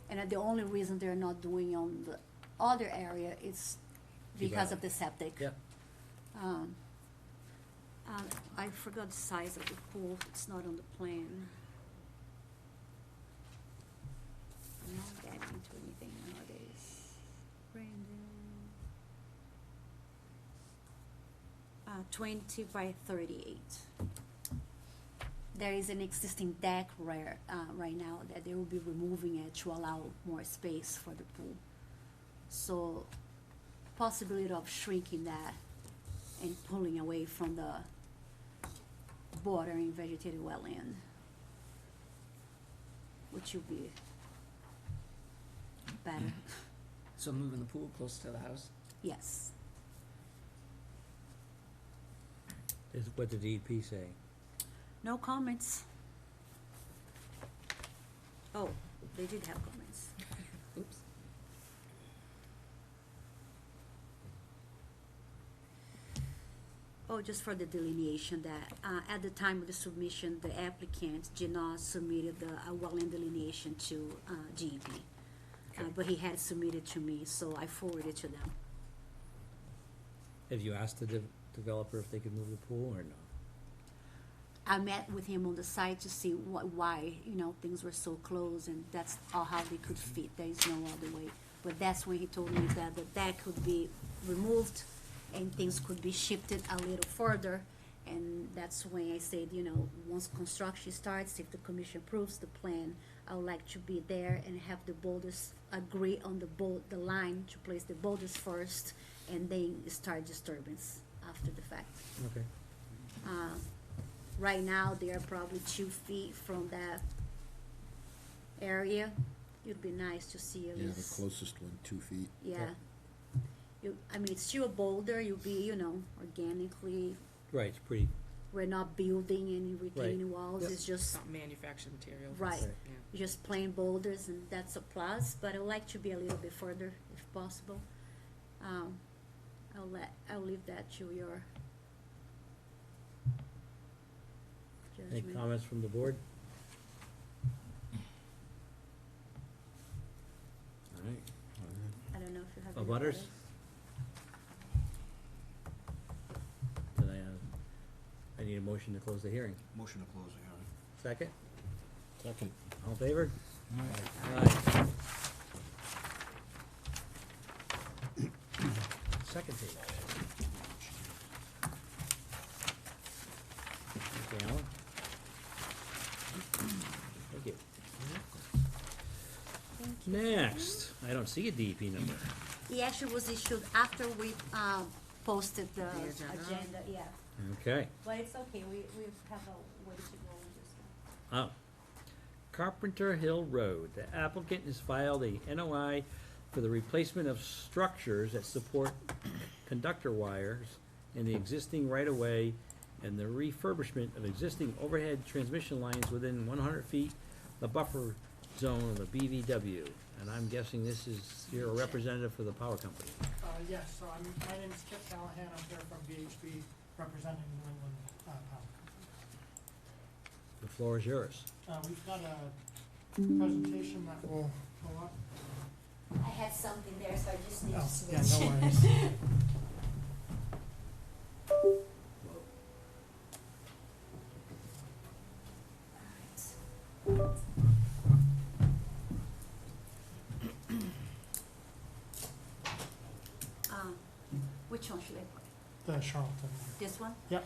S5: And the only reason they're not doing on the other area is because of the septic.
S1: Yep.
S5: I forgot the size of the pool, it's not on the plan. I'm not getting into anything nowadays. Brandon. 20 by 38. There is an existing deck right now that they will be removing it to allow more space for the pool. So possibility of shrinking that and pulling away from the bordering vegetated wetland, which will be better.
S12: So moving the pool close to the house?
S5: Yes.
S1: Is what the DEP say?
S5: No comments. Oh, they did have comments.
S12: Oops.
S5: Oh, just for the delineation that, at the time of the submission, the applicant did not submitted the wetland delineation to, DEP.
S1: Okay.
S5: But he had submitted to me, so I forwarded to them.
S1: Have you asked the developer if they could move the pool or no?
S5: I met with him on the site to see why, things were so close, and that's all how they could fit, there is no other way. But that's when he told me that the deck could be removed and things could be shifted a little further. And that's when I said, once construction starts, if the commission approves the plan, I would like to be there and have the boulders agree on the line to place the boulders first, and then start disturbance after the fact.
S1: Okay.
S5: Right now, they are probably 2 feet from that area. It'd be nice to see at
S7: Yeah, the
S5: least.
S7: closest one, 2 feet.
S5: Yeah. It's still a boulder, you'll be, organically,
S1: Right, it's pretty,
S5: we're not building any retaining walls,
S1: Yep.
S5: it's
S3: It's
S5: just,
S3: not manufactured material.
S5: Right.
S3: Yeah.
S5: just plain boulders, and that's a plus, but I would like to be a little bit further if possible. I'll leave that to your
S1: any
S5: judgment.
S1: comments from the board? All right.
S5: I don't know if you have any.
S1: Abutters?
S5: others.
S1: Then I need a motion to close the hearing.
S7: Motion to close the hearing.
S1: Second?
S7: Second.
S1: All in favor?
S6: All
S1: Aye.
S6: right.
S1: Second page. Okay, Alan? Thank you.
S5: Thank you.
S1: Next, I don't see a DEP number.
S5: He actually was issued after we, posted the
S3: The agenda.
S5: agenda, yeah.
S1: Okay.
S5: But it's okay, we have a way to go with this one.
S1: Oh. Carpenter Hill Road. The applicant has filed a NOI for the replacement of structures that support conductor wires in the existing right-of-way and the refurbishment of existing overhead transmission lines within 100 feet the buffer zone of the BVW. And I'm guessing this is, you're a representative for the power company.
S13: Yes, so my name is Kip Callahan, I'm here from VHB, representing New England Power Company.
S1: The floor is yours.
S13: We've got a presentation that will go up.
S5: I had something there, so I just need
S13: Oh,
S5: to switch.
S13: yeah, no worries.
S5: Which one should I put?
S13: The Charlton.
S5: This one?
S13: Yep.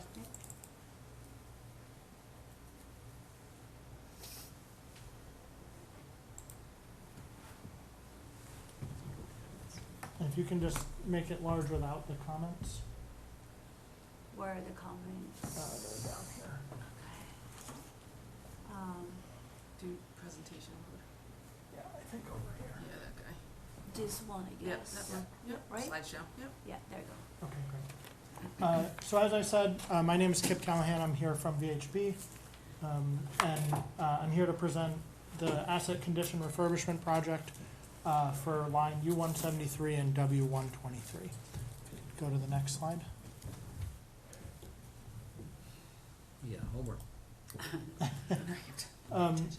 S13: And if you can just make it large without the comments.
S5: Where are the comments?
S13: They're down here.
S3: Do presentation mode.
S13: Yeah, I think over here.
S3: Yeah, that guy.
S5: This one, I
S3: Yep,
S5: guess.
S3: that one. Yep,
S5: Right?
S3: slideshow, yep.
S5: Yeah, there you go.
S13: Okay, great. So as I said, my name is Kip Callahan. I'm here from VHB. I'm here to present the asset condition refurbishment project for line U-173 and W-123. Go to the next slide.
S1: Yeah, homework.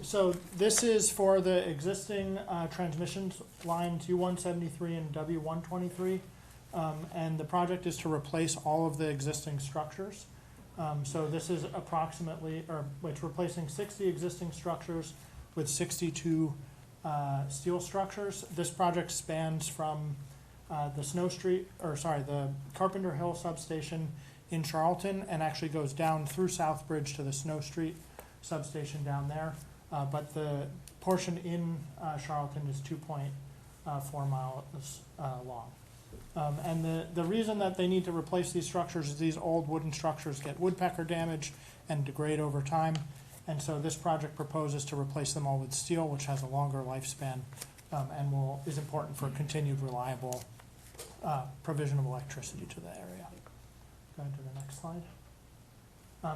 S13: So this is for the existing transmission lines U-173 and W-123. And the project is to replace all of the existing structures. So this is approximately, it's replacing 60 existing structures with 62 steel structures. This project spans from the Carpenter Hill substation in Charlton, and actually goes down through Southbridge to the Snow Street substation down there. But the portion in Charlton is 2.4 miles long. And the reason that they need to replace these structures is these old wooden structures get woodpecker damage and degrade over time. And so this project proposes to replace them all with steel, which has a longer lifespan, and is important for continued reliable provision of electricity to the area. Go to the next slide.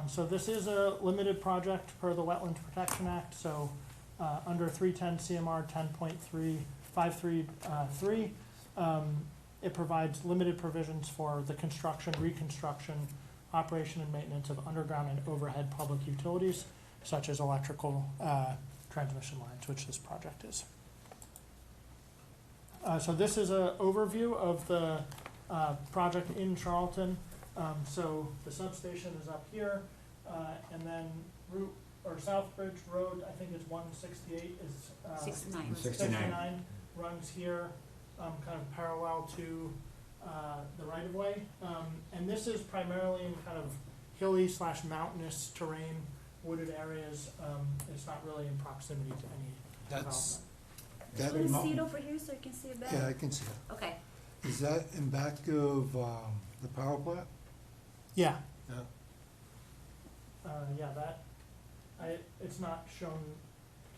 S13: So this is a limited project per the Wetlands Protection Act. So under 310 CMR 10.533, it provides limited provisions for the construction, reconstruction, operation, and maintenance of underground and overhead public utilities, such as electrical transmission lines, which this project is. So this is an overview of the project in Charlton. So the substation is up here, and then Southbridge Road, I think it's 168, is 69 runs here, kind of parallel to the right-of-way. And this is primarily in kind of hilly / mountainous terrain, wooded areas. It's not really in proximity to any
S14: That's,
S5: Can you see it over here so you can see it better?
S14: yeah, I can see it.
S5: Okay.
S14: Is that in back of the power plant?
S13: Yeah.
S14: Yeah.
S13: It's not shown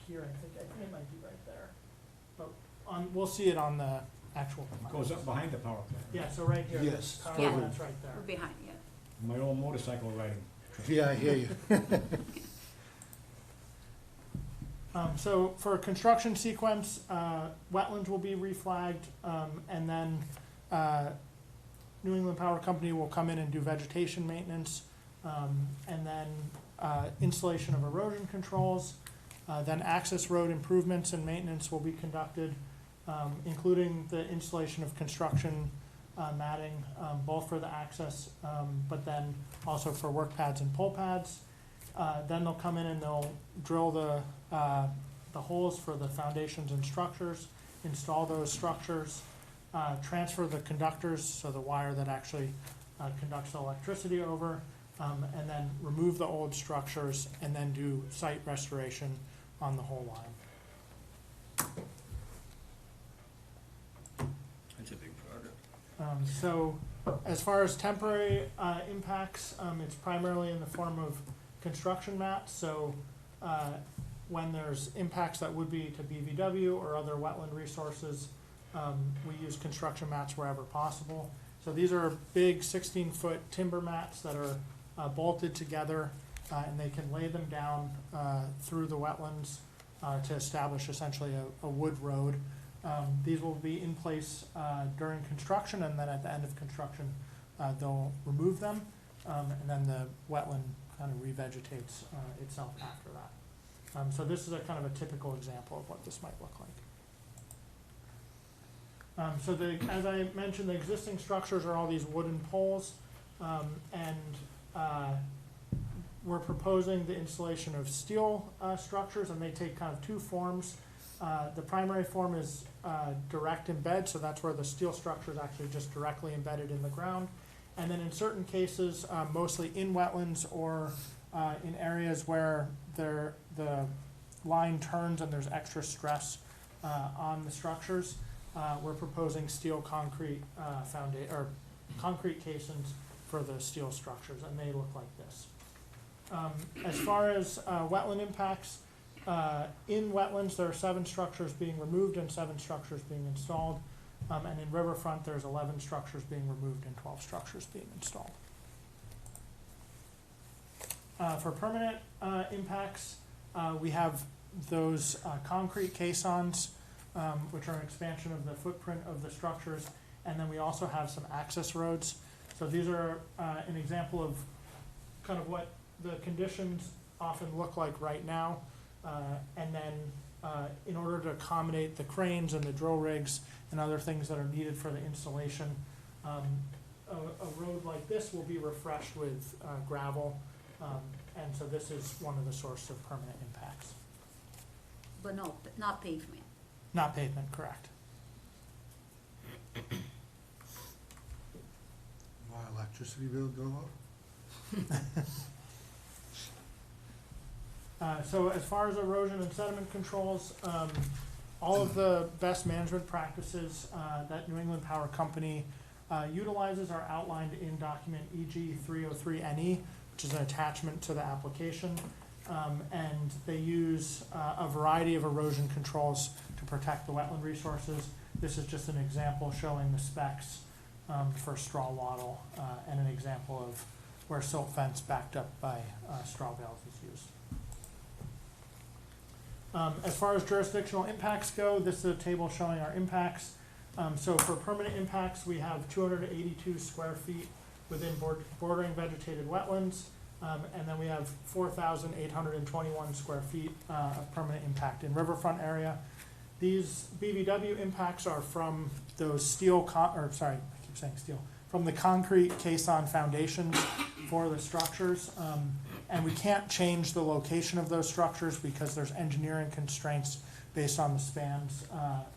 S13: here. I think it might be right there, but we'll see it on the actual.
S6: It goes up behind the power plant.
S13: Yeah, so right here.
S14: Yes.
S13: this power
S5: Yeah.
S13: plant's right there.
S5: We're behind, yeah.
S6: My old motorcycle riding.
S14: Yeah, I hear you.
S13: So for a construction sequence, wetlands will be reflagged, and then New England Power Company will come in and do vegetation maintenance, and then installation of erosion controls. Then access road improvements and maintenance will be conducted, including the installation of construction matting, both for the access, but then also for work pads and pole pads. Then they'll come in and they'll drill the holes for the foundations and structures, install those structures, transfer the conductors, so the wire that actually conducts the electricity over, and then remove the old structures, and then do site restoration on the whole line.
S1: That's a big project.
S13: So as far as temporary impacts, it's primarily in the form of construction mats. So when there's impacts that would be to BVW or other wetland resources, we use construction mats wherever possible. So these are big 16-foot timber mats that are bolted together, and they can lay them down through the wetlands to establish essentially a wood road. These will be in place during construction, and then at the end of construction, they'll remove them, and then the wetland kind of revegetates itself after that. So this is a kind of a typical example of what this might look like. So as I mentioned, the existing structures are all these wooden poles, and we're proposing the installation of steel structures, and they take kind of two forms. The primary form is direct embed, so that's where the steel structure is actually just directly embedded in the ground. And then in certain cases, mostly in wetlands or in areas where the line turns and there's extra stress on the structures, we're proposing steel concrete concrete casings for the steel structures, and they look like this. As far as wetland impacts, in wetlands there are 7 structures being removed and 7 structures being installed. And in riverfront, there's 11 structures being removed and 12 structures being installed. for permanent impacts, we have those concrete caissons, which are an expansion of the footprint of the structures, and then we also have some access roads. So these are an example of kind of what the conditions often look like right now. And then in order to accommodate the cranes and the drill rigs and other things that are needed for the installation, a road like this will be refreshed with gravel. And so this is one of the sources of permanent impacts.
S5: But no, not pavement.
S13: Not pavement, correct.
S14: My electricity bill go up?
S13: So as far as erosion and sediment controls, all of the best management practices that New England Power Company utilizes are outlined in document EG 303NE, which is an attachment to the application. And they use a variety of erosion controls to protect the wetland resources. This is just an example showing the specs for straw wattle and an example of where silt fence backed up by straw bales is used. As far as jurisdictional impacts go, this is a table showing our impacts. So for permanent impacts, we have 282 square feet within bordering vegetated wetlands. And then we have 4,821 square feet of permanent impact in riverfront area. These BVW impacts are from those from the concrete caisson foundations for the structures. And we can't change the location of those structures because there's engineering constraints based on the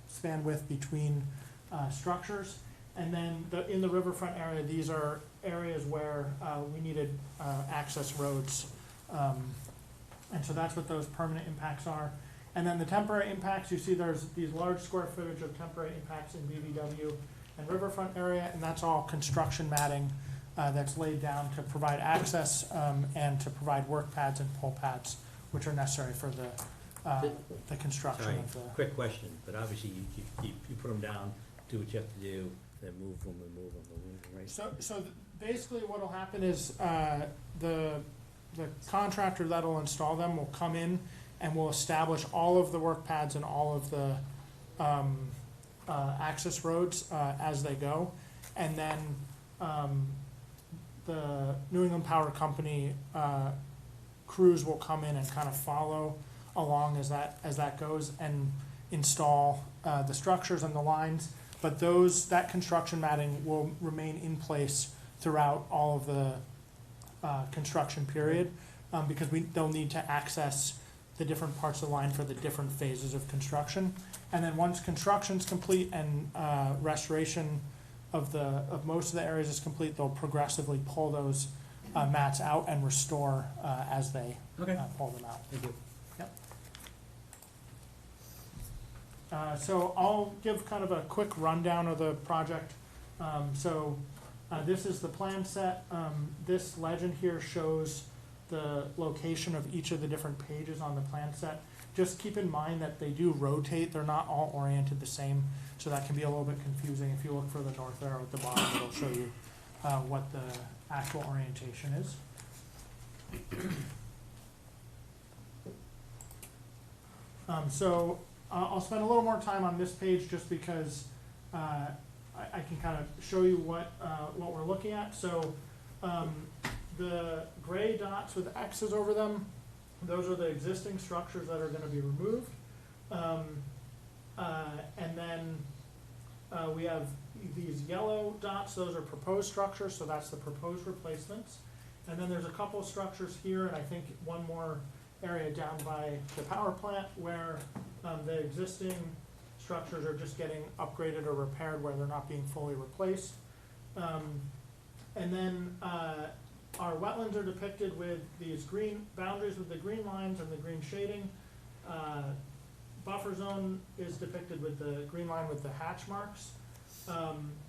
S13: span width between structures. And then in the riverfront area, these are areas where we needed access roads. And so that's what those permanent impacts are. And then the temporary impacts, you see there's these large square footage of temporary impacts in BVW and riverfront area, and that's all construction matting that's laid down to provide access and to provide work pads and pole pads, which are necessary for the construction
S1: Sorry,
S13: of the.
S1: quick question, but obviously you put them down, do what you have to do, then move them, right?
S13: So basically what'll happen is, the contractor that'll install them will come in and will establish all of the work pads and all of the, access roads, as they go. And then, the New England Power Company, crews will come in and kind of follow along as that goes and install, the structures and the lines. But that construction matting will remain in place throughout all of the construction period, because they'll need to access the different parts of the line for the different phases of construction. And then once construction's complete and restoration of most of the areas is complete, they'll progressively pull those mats out and restore as they pull them out.
S1: Thank you.
S13: So I'll give kind of a quick rundown of the project. This is the plan set. This legend here shows the location of each of the different pages on the plan set. Just keep in mind that they do rotate. They're not all oriented the same, so that can be a little bit confusing. If you look for the north arrow at the bottom, it'll show you what the actual orientation is. I'll spend a little more time on this page just because I can kind of show you what we're looking at. So the gray dots with X's over them, those are the existing structures that are going to be removed. And then we have these yellow dots, those are proposed structures, so that's the proposed replacements. And then there's a couple structures here, and I think one more area down by the power plant where the existing structures are just getting upgraded or repaired where they're not being fully replaced. And then our wetlands are depicted with these green boundaries with the green lines and the green shading. Buffer zone is depicted with the green line with the hatch marks.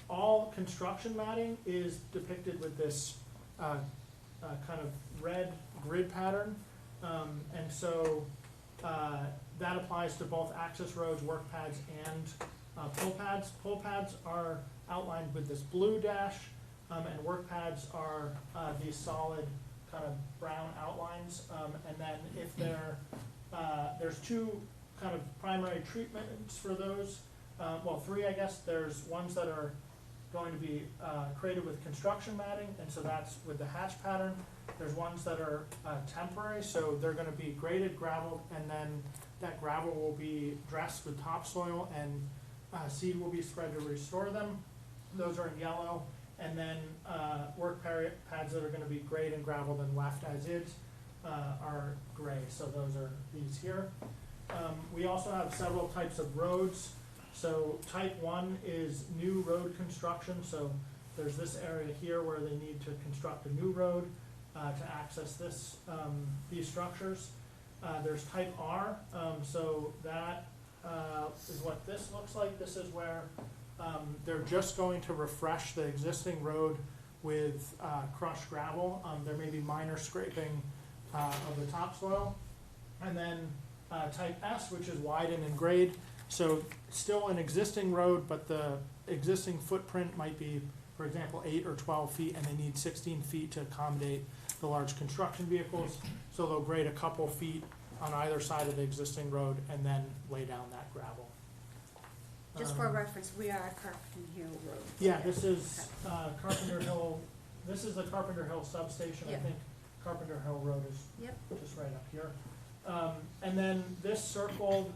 S13: All construction matting is depicted with this kind of red grid pattern. And so that applies to both access roads, work pads, and pull pads. Pull pads are outlined with this blue dash, and work pads are these solid kind of brown outlines. And then if there's two kind of primary treatments for those, well, three, I guess. There's ones that are going to be created with construction matting, and so that's with the hatch pattern. There's ones that are temporary, so they're gonna be graded, gravelled, and then that gravel will be dressed with topsoil, and seed will be spread to restore them. Those are in yellow. And then work pads that are gonna be grade and gravelled and left as is are gray, so those are these here. We also have several types of roads. So type 1 is new road construction, so there's this area here where they need to construct a new road to access this, these structures. There's type R, so that is what this looks like. This is where they're just going to refresh the existing road with crushed gravel. There may be minor scraping of the topsoil. And then type S, which is widen and grade. So still an existing road, but the existing footprint might be, for example, 8 or 12 feet, and they need 16 feet to accommodate the large construction vehicles. So they'll grade a couple feet on either side of the existing road and then lay down that gravel.
S5: Just for reference, we are at Carpenter Hill Road.
S13: Yeah, this is Carpenter Hill, this is the Carpenter Hill substation. I
S5: Yeah.
S13: think Carpenter Hill Road is
S5: Yep.
S13: just right up here. And then this circled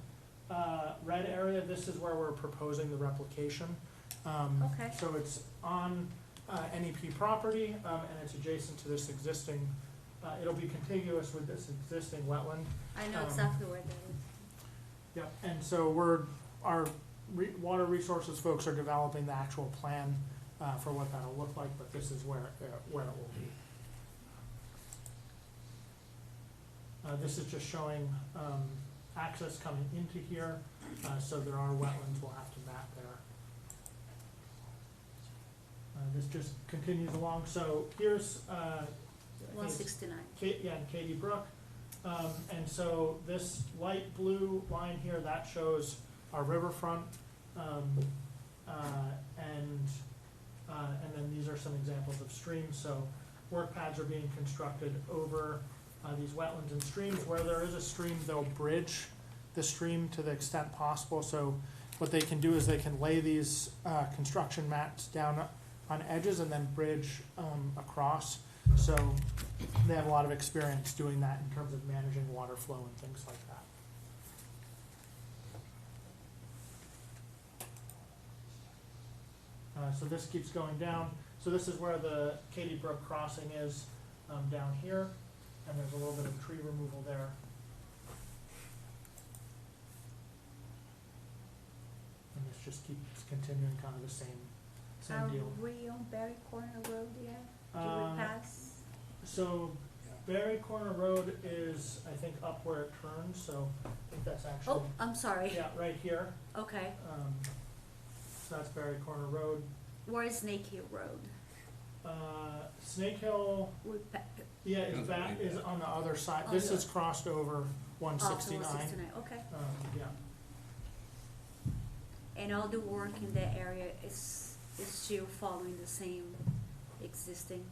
S13: red area, this is where we're proposing the replication.
S5: Okay.
S13: So it's on NEP property, and it's adjacent to this existing, it'll be contiguous with this existing wetland.
S5: I know exactly where that is.
S13: Yep, and so our water resources folks are developing the actual plan for what that'll look like, but this is where it will be. This is just showing access coming into here, so there are wetlands we'll have to map there. This just continues along, so here's, I think it's
S5: 169.
S13: Katy Brook. And so this light blue line here, that shows our riverfront. And then these are some examples of streams. So work pads are being constructed over these wetlands and streams. Where there is a stream, they'll bridge the stream to the extent possible. So what they can do is they can lay these construction mats down on edges and then bridge across. So they have a lot of experience doing that in terms of managing water flow and things like that. So this keeps going down. So this is where the Katy Brook crossing is down here, and there's a little bit of tree removal there. And this just keeps continuing kind of the same deal.
S5: Are we on Berry Corner Road yet? Do
S13: Uh,
S5: we pass?
S13: So Berry Corner Road is, I think, up where it turns, so I think that's actually,
S5: Oh, I'm sorry.
S13: yeah, right here.
S5: Okay.
S13: So that's Berry Corner Road.
S5: Where is Snake Hill Road?
S13: Snake Hill,
S5: We
S13: yeah, is on the other side.
S5: On
S13: This
S5: the-
S13: is crossed over one sixty-nine.
S5: 169, okay.
S13: Yeah.
S5: And all the work in that area is still following the same existing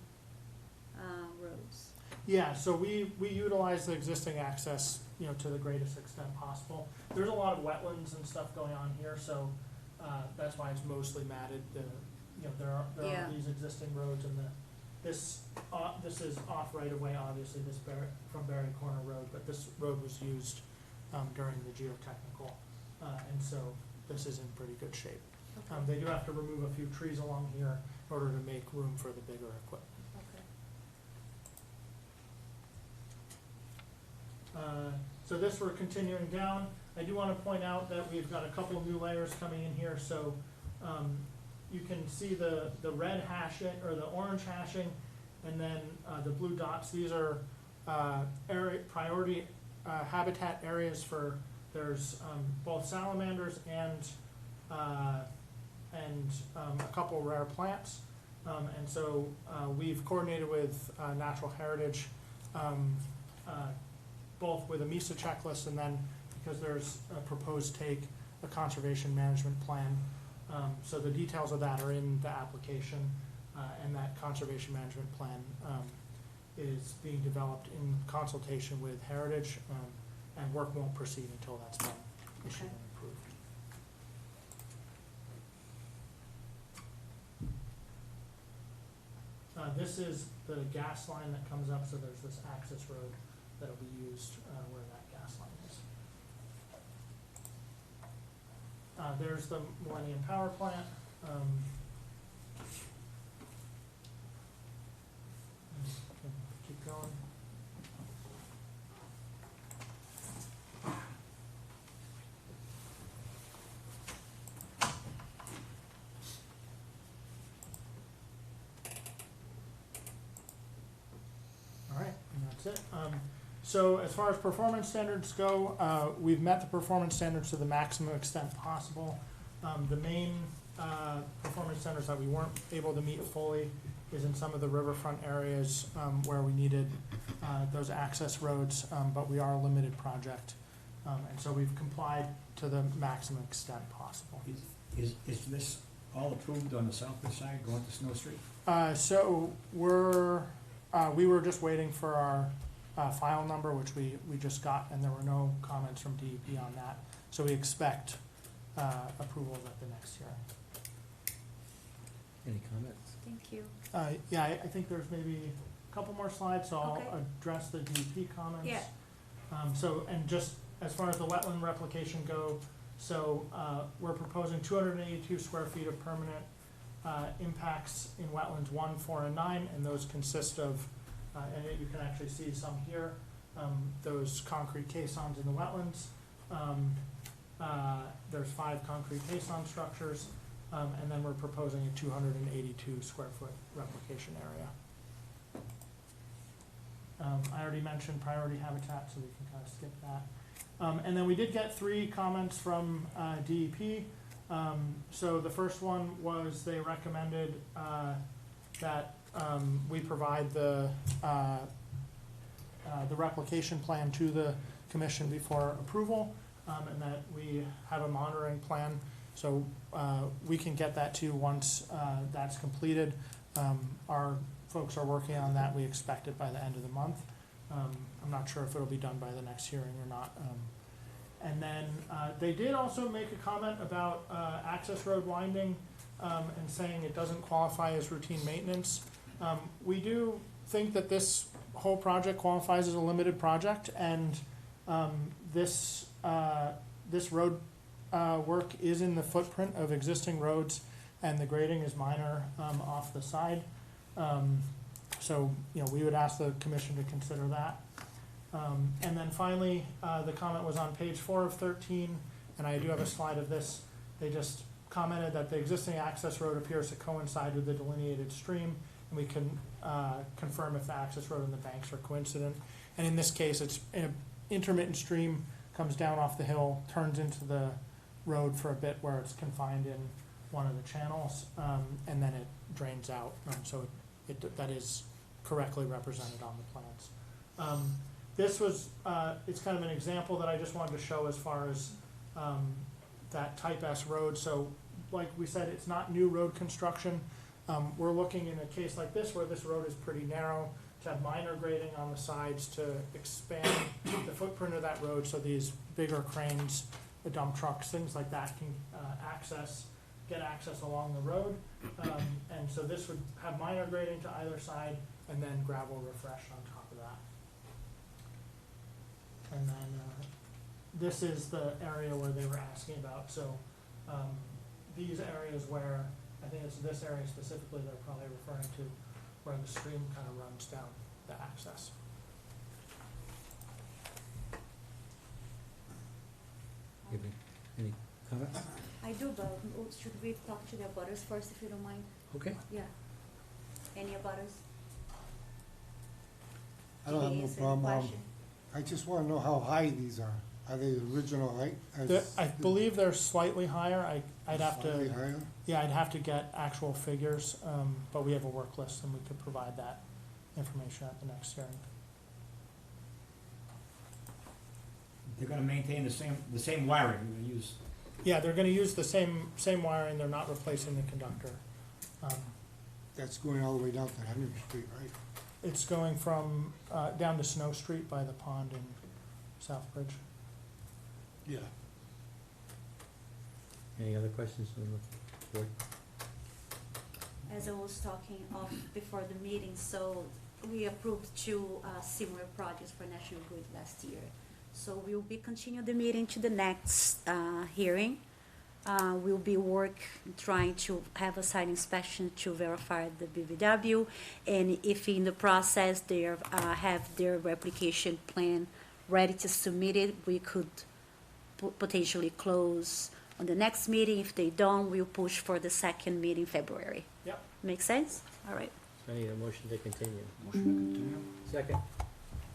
S5: roads?
S13: Yeah, so we utilize the existing access, to the greatest extent possible. There's a lot of wetlands and stuff going on here, so, that's why it's mostly matted. There are
S5: Yeah.
S13: these existing roads and this is off right of way, obviously, from Berry Corner Road, but this road was used, during the geotechnical, and so this is in pretty good shape.
S5: Okay.
S13: They do have to remove a few trees along here in order to make room for the bigger equipment.
S5: Okay.
S13: So this we're continuing down. I do want to point out that we've got a couple of new layers coming in here, so you can see the red hashing, or the orange hashing, and then the blue dots. These are priority habitat areas for, there's both salamanders and a couple rare plants. And so we've coordinated with Natural Heritage, both with a MESA checklist and then, because there's a proposed a conservation management plan. So the details of that are in the application, and that conservation management plan is being developed in consultation with Heritage, and work won't proceed until that's been issued
S5: Okay.
S13: and approved. This is the gas line that comes up, so there's this access road that'll be used where that gas line is. There's the Millennium Power Plant. Keep going. All right, and that's it. So as far as performance standards go, we've met the performance standards to the maximum extent possible. The main performance standards that we weren't able to meet fully is in some of the riverfront areas where we needed those access roads, but we are a limited project. And so we've complied to the maximum extent possible.
S6: Is this all approved on the southwest side going to Snow Street?
S13: So we were just waiting for our file number, which we just got, and there were no comments from DEP on that. So we expect approval at the next hearing.
S1: Any comments?
S5: Thank you.
S13: Yeah, I think there's maybe a couple more slides, so I'll
S5: Okay.
S13: address the DEP comments.
S5: Yeah.
S13: So, and just as far as the wetland replication go, so, we're proposing 282 square feet of permanent, impacts in wetlands 1, 4, and 9, and those consist of, and you can actually see some here, those concrete caissons in the wetlands. There's 5 concrete caisson structures, and then we're proposing a 282 square foot replication area. I already mentioned priority habitat, so we can kind of skip that. And then we did get 3 comments from DEP. So the first one was they recommended that we provide the replication plan to the commission before approval, and that we have a monitoring plan. So we can get that to you once that's completed. Our folks are working on that. We expect it by the end of the month. I'm not sure if it'll be done by the next hearing or not. And then they did also make a comment about access road winding and saying it doesn't qualify as routine maintenance. We do think that this whole project qualifies as a limited project, and this road work is in the footprint of existing roads, and the grading is minor off the side. So, you know, we would ask the commission to consider that. And then finally, the comment was on page 4 of 13, and I do have a slide of this. They just commented that the existing access road appears to coincide with the delineated stream, and we can confirm if the access road and the banks are coincident. And in this case, it's an intermittent stream, comes down off the hill, turns into the road for a bit where it's confined in one of the channels, and then it drains out. So that is correctly represented on the plans. This was, it's kind of an example that I just wanted to show as far as that type S road. So like we said, it's not new road construction. We're looking in a case like this where this road is pretty narrow to have minor grading on the sides to expand the footprint of that road so these bigger cranes, the dump trucks, things like that can get access along the road. And so this would have minor grading to either side and then gravel refresh on top of that. And then this is the area where they were asking about. So these areas where, I think it's this area specifically they're probably referring to, where the stream kind of runs down the access.
S1: Any comments?
S5: I do, but should we talk to the abutters first, if you don't mind?
S1: Okay.
S5: Yeah. Any abutters?
S14: I don't have no
S5: Yes, any
S14: problem.
S5: question?
S14: I just wanna know how high these are. Are they original height?
S13: I believe they're slightly higher. I'd have
S14: Slightly
S13: to,
S14: higher?
S13: yeah, I'd have to get actual figures, but we have a work list and we could provide that information at the next hearing.
S6: They're gonna maintain the same wiring, they're gonna use.
S13: Yeah, they're gonna use the same wiring. They're not replacing the conductor.
S14: That's going all the way down to Henry Street, right?
S13: It's going from, down to Snow Street by the pond in Southbridge.
S14: Yeah.
S1: Any other questions from the board?
S5: As I was talking off before the meeting, so we approved two similar projects for National Grid last year. So we'll be continuing the meeting to the next hearing. We'll be trying to have a site inspection to verify the BVW, and if in the process they have their replication plan ready to submit it, we could potentially close on the next meeting. If they don't, we'll push for the second meeting in February.
S13: Yep.
S5: Make sense? All right.
S1: I need a motion to continue.
S7: Motion to continue?
S1: Second,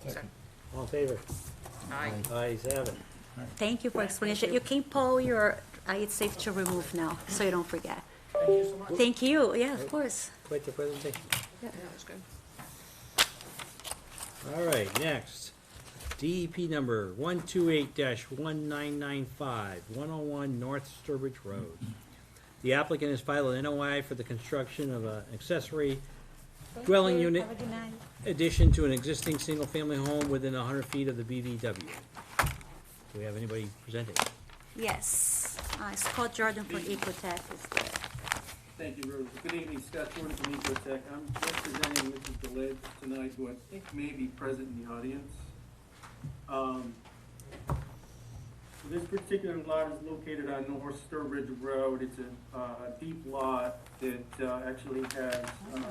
S7: Second.
S1: all in favor?
S3: Aye.
S1: Ayes have it.
S5: Thank you for explanation. You can pull your, it's safe to remove now, so you don't forget.
S13: Thank you so much.
S5: Thank you, yeah, of course.
S1: Quite the presentation.
S3: Yeah, that was good.
S1: All right, next, DEP number 128-1995, 101 North Sturbridge Road. The applicant has filed an NOI for the construction of an accessory dwelling unit addition to an existing single-family home within 100 feet of the BVW. Do we have anybody presenting?
S5: Yes, Scott Jordan from Ecotech is there.
S9: Thank you, Rose. Good evening, Scott Jordan from Ecotech. I'm representing Mrs. DeLedge tonight, who I think may be present in the audience. This particular lot is located on North Sturbridge Road. It's a deep lot that actually has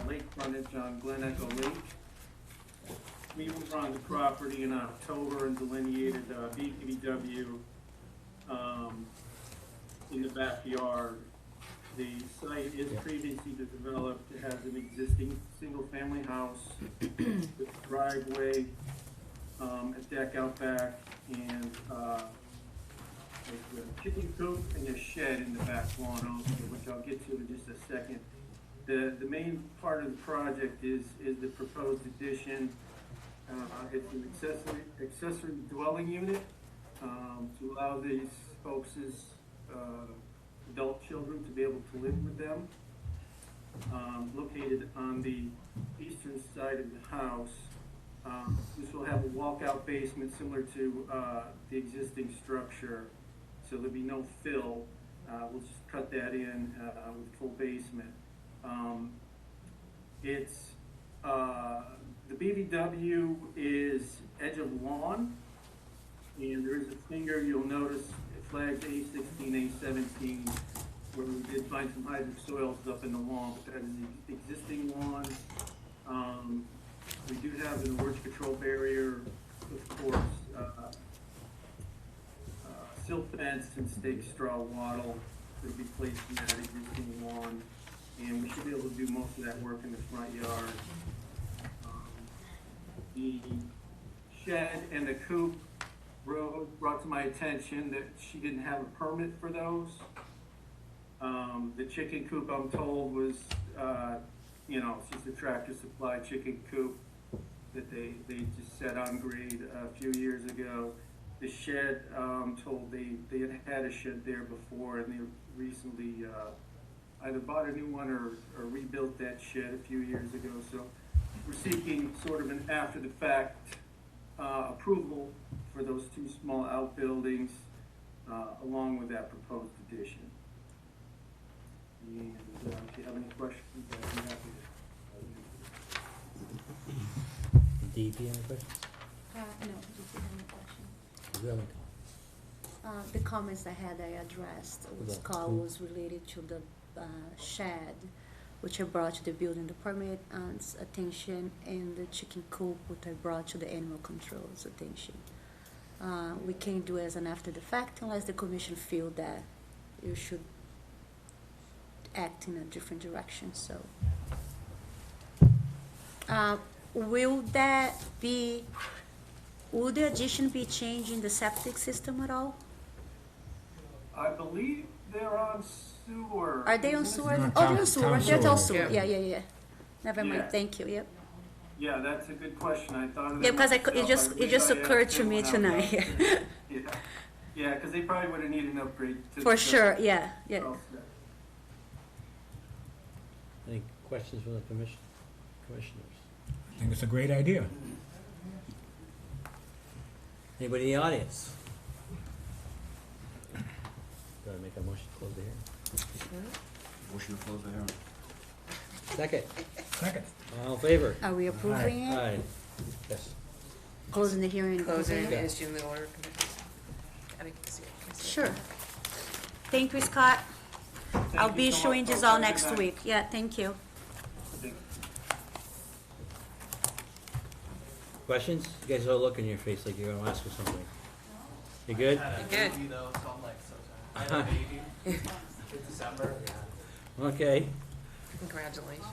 S9: lake frontage on Glen Echo Lake. We were on the property in October and delineated BPW in the backyard. The site is previously developed. It has an existing single-family house with driveway, a deck out back, and a chicken coop and a shed in the back lawn also, which I'll get to in just a second. The main part of the project is the proposed addition. It's an accessory dwelling unit to allow these folks' adult children to be able to live with them. Located on the eastern side of the house. This will have a walkout basement similar to the existing structure, so there'll be no fill. We'll just cut that in with full basement. The BVW is edge of lawn, and there is a finger, you'll notice, it flags A16, A17, where we did find some hydrosoils up in the lawn, but that is the existing lawn. We do have an erosion control barrier, of course, silt fence and stake straw wattle that will be placed in that existing lawn, and we should be able to do most of that work in the front yard. The shed and the coop brought to my attention that she didn't have a permit for those. The chicken coop, I'm told, was, it's just a Tractor Supply chicken coop that they just set on grade a few years ago. The shed, told they had a shed there before, and they recently either bought a new one or rebuilt that shed a few years ago. So we're seeking sort of an after-the-fact approval for those two small outbuildings, along with that proposed addition. And if you have any questions, I'd be happy to.
S1: DEP, any questions?
S5: No, did you have any question?
S1: Do you have any comments?
S5: The comments I had, I addressed. This call was related to the shed, which I brought to the building department's attention, and the chicken coop, which I brought to the animal control's attention. We can't do as an after the fact unless the commission feel that you should act in a different direction, so. Will the addition be changing the septic system at all?
S9: I believe they're on sewer.
S5: Are they on sewer?
S6: No,
S5: Oh, they're on sewer,
S6: town
S5: they're on
S6: sewer.
S5: sewer, yeah. Never mind,
S9: Yeah.
S5: thank you, yep.
S9: Yeah, that's a good question. I thought of that
S5: Yeah, because
S9: myself.
S5: it just
S9: believe I
S5: occurred
S9: asked
S5: to
S9: them
S5: me
S9: when I was
S5: tonight,
S9: out
S5: yeah.
S9: there. Yeah, because they probably would have needed an upgrade. To
S5: For
S9: the
S5: sure, yeah.
S9: outset.
S1: Any questions from the commissioners?
S6: I think it's a great idea.
S1: Anybody in the audience? Do I make a motion to close the hearing?
S7: Motion to close the hearing.
S1: Second,
S6: Second.
S1: all in favor?
S5: Are we approving it?
S1: Aye. Yes.
S5: Closing the hearing?
S3: Closing
S5: approving
S3: and
S5: it?
S3: issuing the order of conditions. I think you see it.
S5: Sure. Thank you, Scott. I'll be
S9: you so much,
S5: showing this
S9: folks.
S5: all
S9: Have a good
S5: next
S9: night.
S5: week. Yeah, thank you.
S1: Questions? You guys all look in your face like you're gonna ask us something. You good?
S3: Good.
S1: I had a baby Okay.
S3: Congratulations.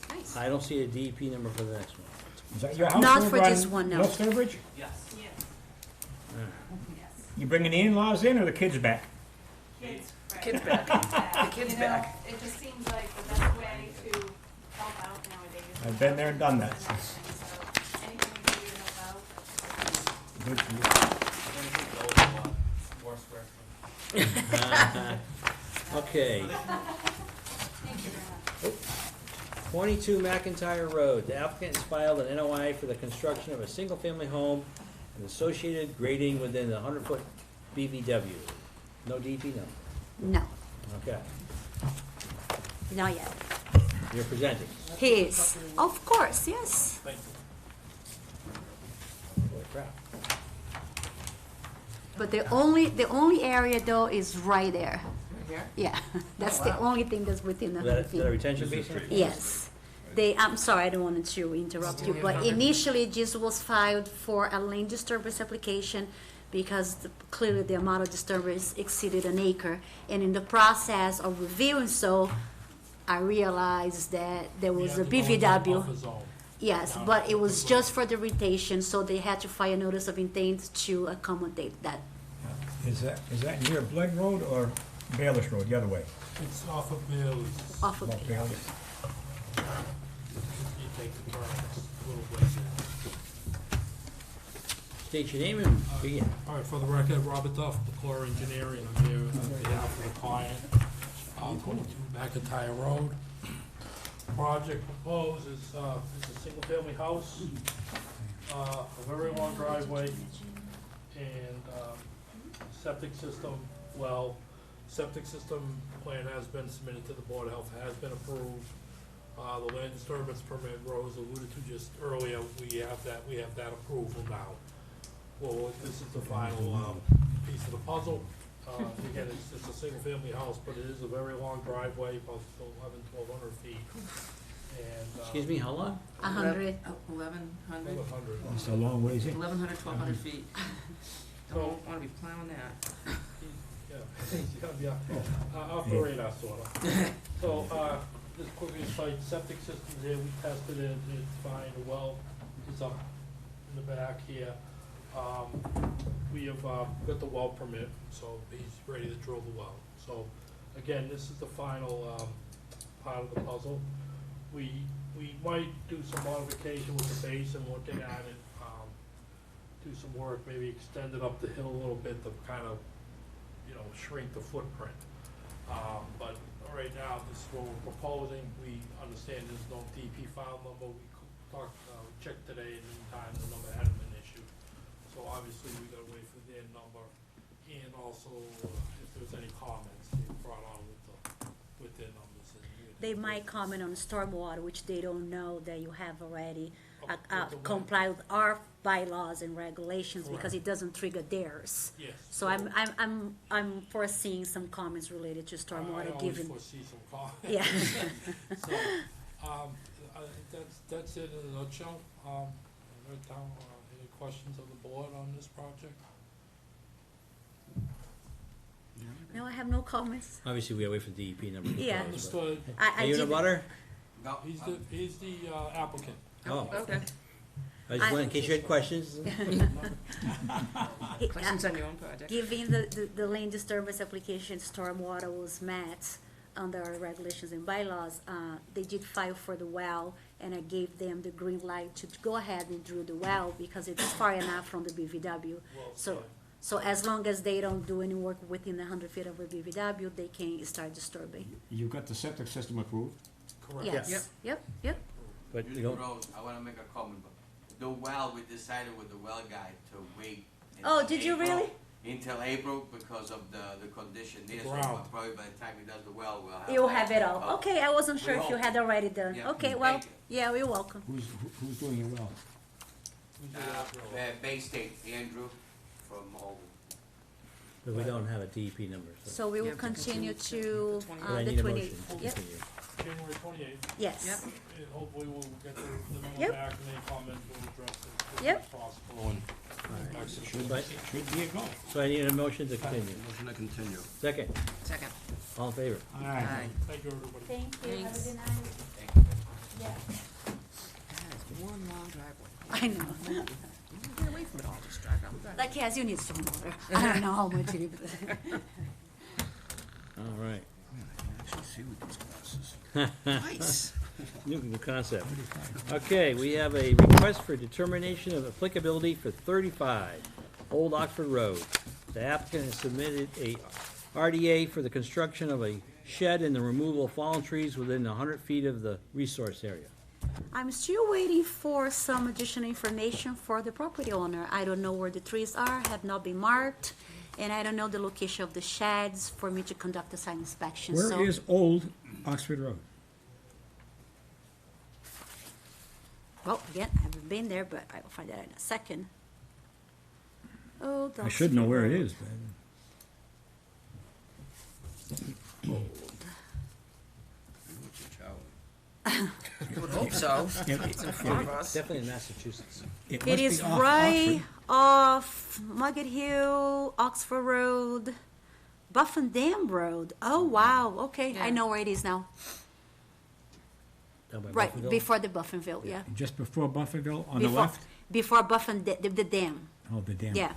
S3: Nice.
S1: I don't see a DEP number for the next one.
S6: Is that your house
S5: Not
S6: over
S5: for
S6: on
S5: this one, no.
S6: West Sturbridge?
S8: Yes.
S6: You bringing the in-laws in or the kids back?
S8: Kids.
S3: Kid's back. The kid's back.
S8: It just seems like the best way to help out nowadays.
S6: I've been there and done that.
S8: So anything we can do to help out.
S6: Good for you.
S1: Okay. 22 McIntyre Road. The applicant has filed an NOI for the construction of a single-family home and associated grading within the 100-foot BVW. No DEP number.
S5: No,
S1: Okay.
S5: not yet.
S1: You're presenting.
S5: He is. Of course, yes.
S1: Holy crap.
S5: But the only area though is right there.
S3: Here?
S5: Yeah, that's the only thing that's within the
S1: Is
S5: 100
S1: that
S5: feet.
S1: a retention basin?
S5: Yes. I'm sorry, I don't want to interrupt you, but initially this was filed for a land disturbance application because clearly the amount of disturbance exceeded an acre. And in the process of reviewing so, I realized that there was a BVW. Yes, but it was just for the rotation, so they had to file a notice of intent to accommodate that.
S6: Is that near Blood Road or Bayless Road, the other way?
S15: It's off of Bailey's.
S5: Off of
S6: Well, Bayless.
S15: You take the turn, it's a little ways in.
S1: State your name and begin.
S15: All right, for the record, Robert Duff, McClure Engineering, I'm here on behalf of the client, 22 McIntyre Road. Project proposed is a single-family house, a very long driveway, and septic system, well, septic system plan has been submitted to the Board of Health, has been approved. The land disturbance permit Rose alluded to just earlier, we have that approval now. Well, this is the final piece of the puzzle. Again, it's a single-family house, but it is a very long driveway, about 1,100 feet. And,
S1: Excuse me, how long?
S5: 100.
S3: 1,100.
S15: 1,100.
S6: It's a long ways in.
S3: 1,100, 1,200 feet.
S15: So-
S3: Don't wanna be plowing that.
S15: Yeah, off the radar, sort of. So, just quickly, site septic system here, we tested it, it's fine, the well is up in the back here. We have, got the well permit, so he's ready to drill the well. So, again, this is the final, part of the puzzle. We might do some modification with the basin, looking at it, do some work, maybe extend it up the hill a little bit to kind of, shrink the footprint. But right now, this is what we're proposing. We understand there's no DP file number. We talked, checked today, and in time, the number hadn't been issued. So obviously, we gotta wait for their number, and also, if there's any comments they brought on with their numbers.
S5: They might comment on stormwater, which they don't know that you have already
S15: With the
S5: comply with our bylaws and regulations because it doesn't trigger theirs.
S15: Yes.
S5: So I'm foreseeing some comments related to
S15: I
S5: stormwater
S15: always
S5: given.
S15: foresee some comments.
S5: Yeah.
S15: So, I think that's it in a nutshell. Right down, any questions of the board on this project?
S5: No, I have no comments.
S1: Obviously, we gotta wait for the DEP number. to
S5: Yeah.
S1: close, but-
S15: Understood.
S5: I
S1: Are you in a
S5: did-
S1: butter?
S7: No,
S15: He's the applicant.
S1: Oh,
S3: Okay.
S1: I just wanted, in case you had questions.
S3: Questions on your own project?
S5: Given the land disturbance application, stormwater was met under our regulations and bylaws, they did file for the well, and I gave them the green light to go ahead and drill the well because it's far enough from the BVW.
S15: Well,
S5: So as long as they don't do any work within 100 feet of a BVW, they can start disturbing.
S6: You got the septic system approved?
S15: correct.
S5: Yes, yep.
S1: But we
S7: Union
S1: don't,
S7: Road, I wanna make a comment, but the well, we decided with the well guy to wait.
S5: Oh,
S7: until
S5: did you
S7: April-
S5: really?
S7: Until April because of the condition there, so
S15: Ground.
S7: probably by the time he does the well, we'll have.
S5: You'll
S7: that.
S5: have it all.
S7: Oh,
S5: Okay, I wasn't
S7: we
S5: sure if you
S7: hope.
S5: had already done.
S7: Yeah.
S5: Okay, well,
S7: Thank you.
S5: yeah, you're welcome.
S6: Who's doing it well?
S15: We do that real-
S7: Bay State, Andrew from Old.
S1: but we don't have a DEP number, so.
S5: So we
S12: You
S5: will
S12: have to
S5: continue
S12: continue
S5: to,
S1: But I
S5: the
S1: need a
S5: 20.
S1: motion to
S5: Yep,
S1: continue.
S15: January 28th,
S5: yes.
S12: Yep.
S15: and hopefully we'll get the memo
S5: Yep.
S15: back and any comments we'll address it as soon
S5: Yep.
S15: as possible. And
S1: Alright.
S15: execute.
S1: But-
S6: Should be a go.
S1: So I need a motion to continue.
S7: Motion to continue.
S1: Second,
S12: Second.
S1: all in favor?
S6: All right.
S12: Aye.
S15: Thank you, everybody.
S5: Thank you, have a
S12: Thanks.
S5: good night.
S7: Thank you.
S5: Yeah.
S12: That is one long driveway.
S5: I know.
S12: Get away from it all, just drive down the driveway.
S5: Like, yes, you need some water. I don't know how much it is.
S1: All right.
S7: Actually see with these glasses.
S12: Nice.
S1: New concept. Okay, we have a request for determination of applicability for 35 Old Oxford Road. The applicant has submitted a RDA for the construction of a shed and the removal of fallen trees within 100 feet of the resource area.
S5: I'm still waiting for some additional information for the property owner. I don't know where the trees are, have not been marked, and I don't know the location of the sheds for me to conduct a site inspection, so.
S6: Where is Old Oxford Road?
S5: Well, again, I haven't been there, but I will find that in a second. Oh,
S6: I should know where it is, but.
S12: I would hope so. It's in front of us.
S1: Definitely in Massachusetts.
S6: It
S5: It
S6: must be
S5: is
S6: off
S5: right
S6: Oxford.
S5: off Mugget Hill, Oxford Road, Buffin Dam Road. Oh, wow, okay, I
S12: Yeah.
S5: know where it is now.
S1: Down by
S5: Right,
S1: Bufferville.
S5: before the Buffinville, yeah.
S6: Just before Bufferville, on the
S5: Before-
S6: left?
S5: Before Buffin, the dam,
S6: Oh, the dam.
S5: yeah.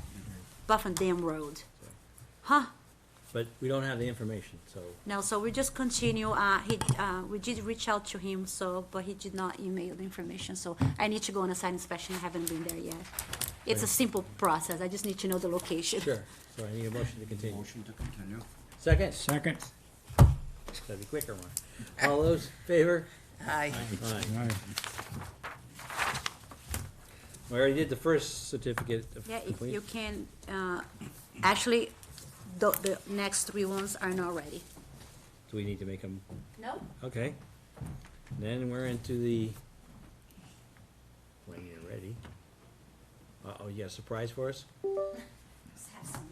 S5: Buffin Dam Road. Huh,
S1: But we don't have the information, so.
S5: no, so we just continue, we did reach out to him, so, but he did not email the information, so I need to go on a site inspection, I haven't been there yet. It's a
S1: Right.
S5: simple process, I just need to know the location.
S1: Sure. So I need a motion to continue.
S7: Motion to continue.
S1: Second?
S6: Second.
S1: That'd be quicker one. All those in favor?
S12: Aye.
S1: Aye.
S6: All right.
S1: We already did the first certificate of
S5: Yeah, if you
S1: completion.
S5: can, actually, the next three ones are not ready.
S1: Do we need to make them?
S5: No.
S1: Okay. Then we're into the, when you're ready. Uh-oh, you got a surprise for us?
S5: Just have some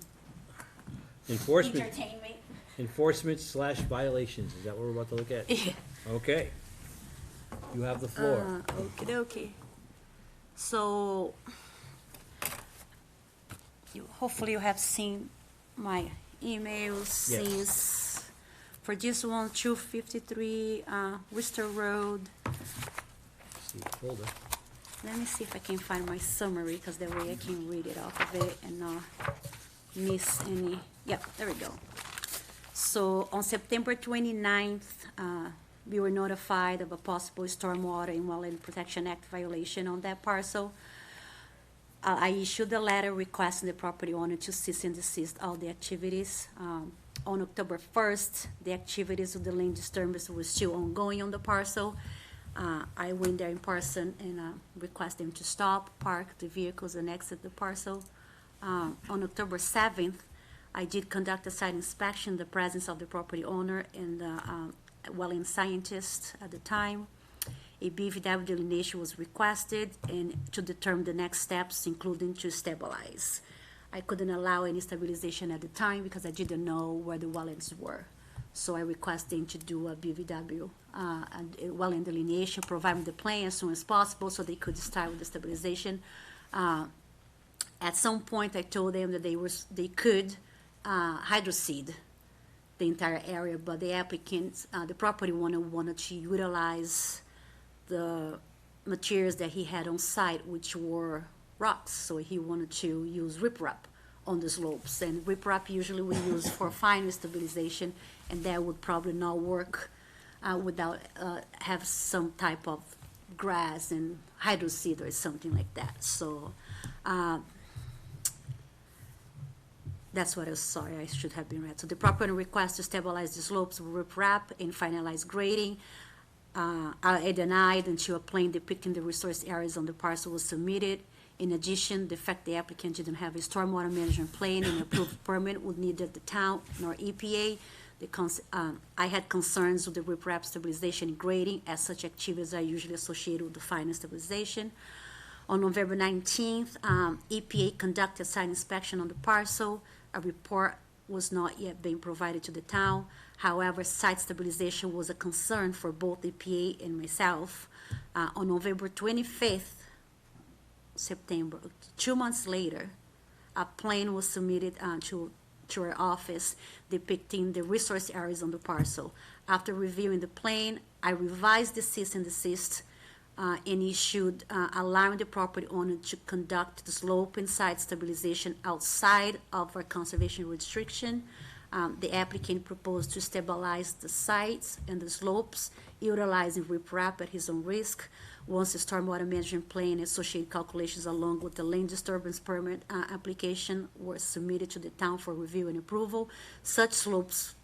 S1: Enforcement,
S5: entertainment.
S1: enforcement/violations, is that what we're about to look at?
S5: Yeah.
S1: Okay. You have the floor.
S5: Okey dokey. So, hopefully you have seen my emails
S1: Yes.
S5: since, for this one, 253, Worcester Road.
S1: See the folder.
S5: Let me see if I can find my summary, because that way I can read it off of it and not miss any. Yep, there we go. So on September 29th, we were notified of a possible stormwater and wetland protection act violation on that parcel. I issued a letter requesting the property owner to cease and desist all the activities. On October 1st, the activities of the land disturbance were still ongoing on the parcel. I went there in person and requested them to stop, park the vehicles and exit the parcel. On October 7th, I did conduct a site inspection in the presence of the property owner and the wetland scientist at the time. A BVW delineation was requested and to determine the next steps, including to stabilize. I couldn't allow any stabilization at the time because I didn't know where the wetlands were. So I requested them to do a BVW, and a wetland delineation, provide me the plan as soon as possible so they could start with the stabilization. At some point, I told them that they could hydroseed the entire area, but the applicant, the property owner wanted to utilize the materials that he had on site, which were rocks, so he wanted to use riprap on the slopes, and riprap usually we use for fine stabilization, and that would probably not work without have some type of grass and hydroseed or something like that. So that's what I was sorry, I should have been read. So the property request to stabilize the slopes with riprap and finalize grading. are denied until a plan depicting the resource areas on the parcel was submitted. In addition, the fact the applicant didn't have a stormwater management plan and approved permit would neither the town nor EPA. I had concerns with the riprap stabilization and grading, as such activities are usually associated with the final stabilization. On November 19th, EPA conducted site inspection on the parcel. A report was not yet being provided to the town. However, site stabilization was a concern for both EPA and myself. On November 25th, September, 2 months later, a plan was submitted to our office depicting the resource areas on the parcel. After reviewing the plan, I revised the cease and desist and issued allowing the property owner to conduct the slope and site stabilization outside of our conservation restriction. The applicant proposed to stabilize the sites and the slopes, utilizing riprap at his own risk. Once the stormwater management plan and associated calculations along with the land disturbance permit application were submitted to the town for review and approval, such slopes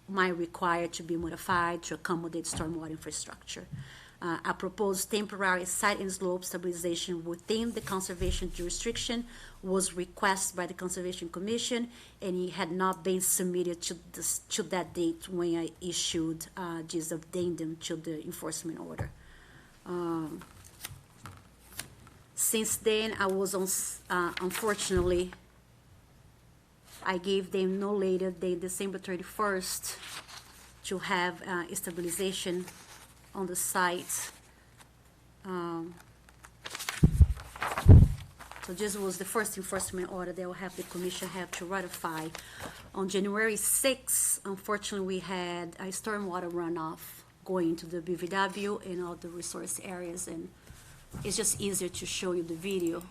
S5: might require to be modified to accommodate stormwater infrastructure. A proposed temporary site and slope stabilization within the conservation jurisdiction was requested by the Conservation Commission, and it had not been submitted to that date when I issued this addendum to the enforcement order. Since then, I was unfortunately, I gave them no later than December 31st to have stabilization on the site. So this was the first enforcement order that will have the commission have to ratify. On January 6th, unfortunately, we had a stormwater runoff going into the BVW and all the resource areas, and it's just easier to show you the video.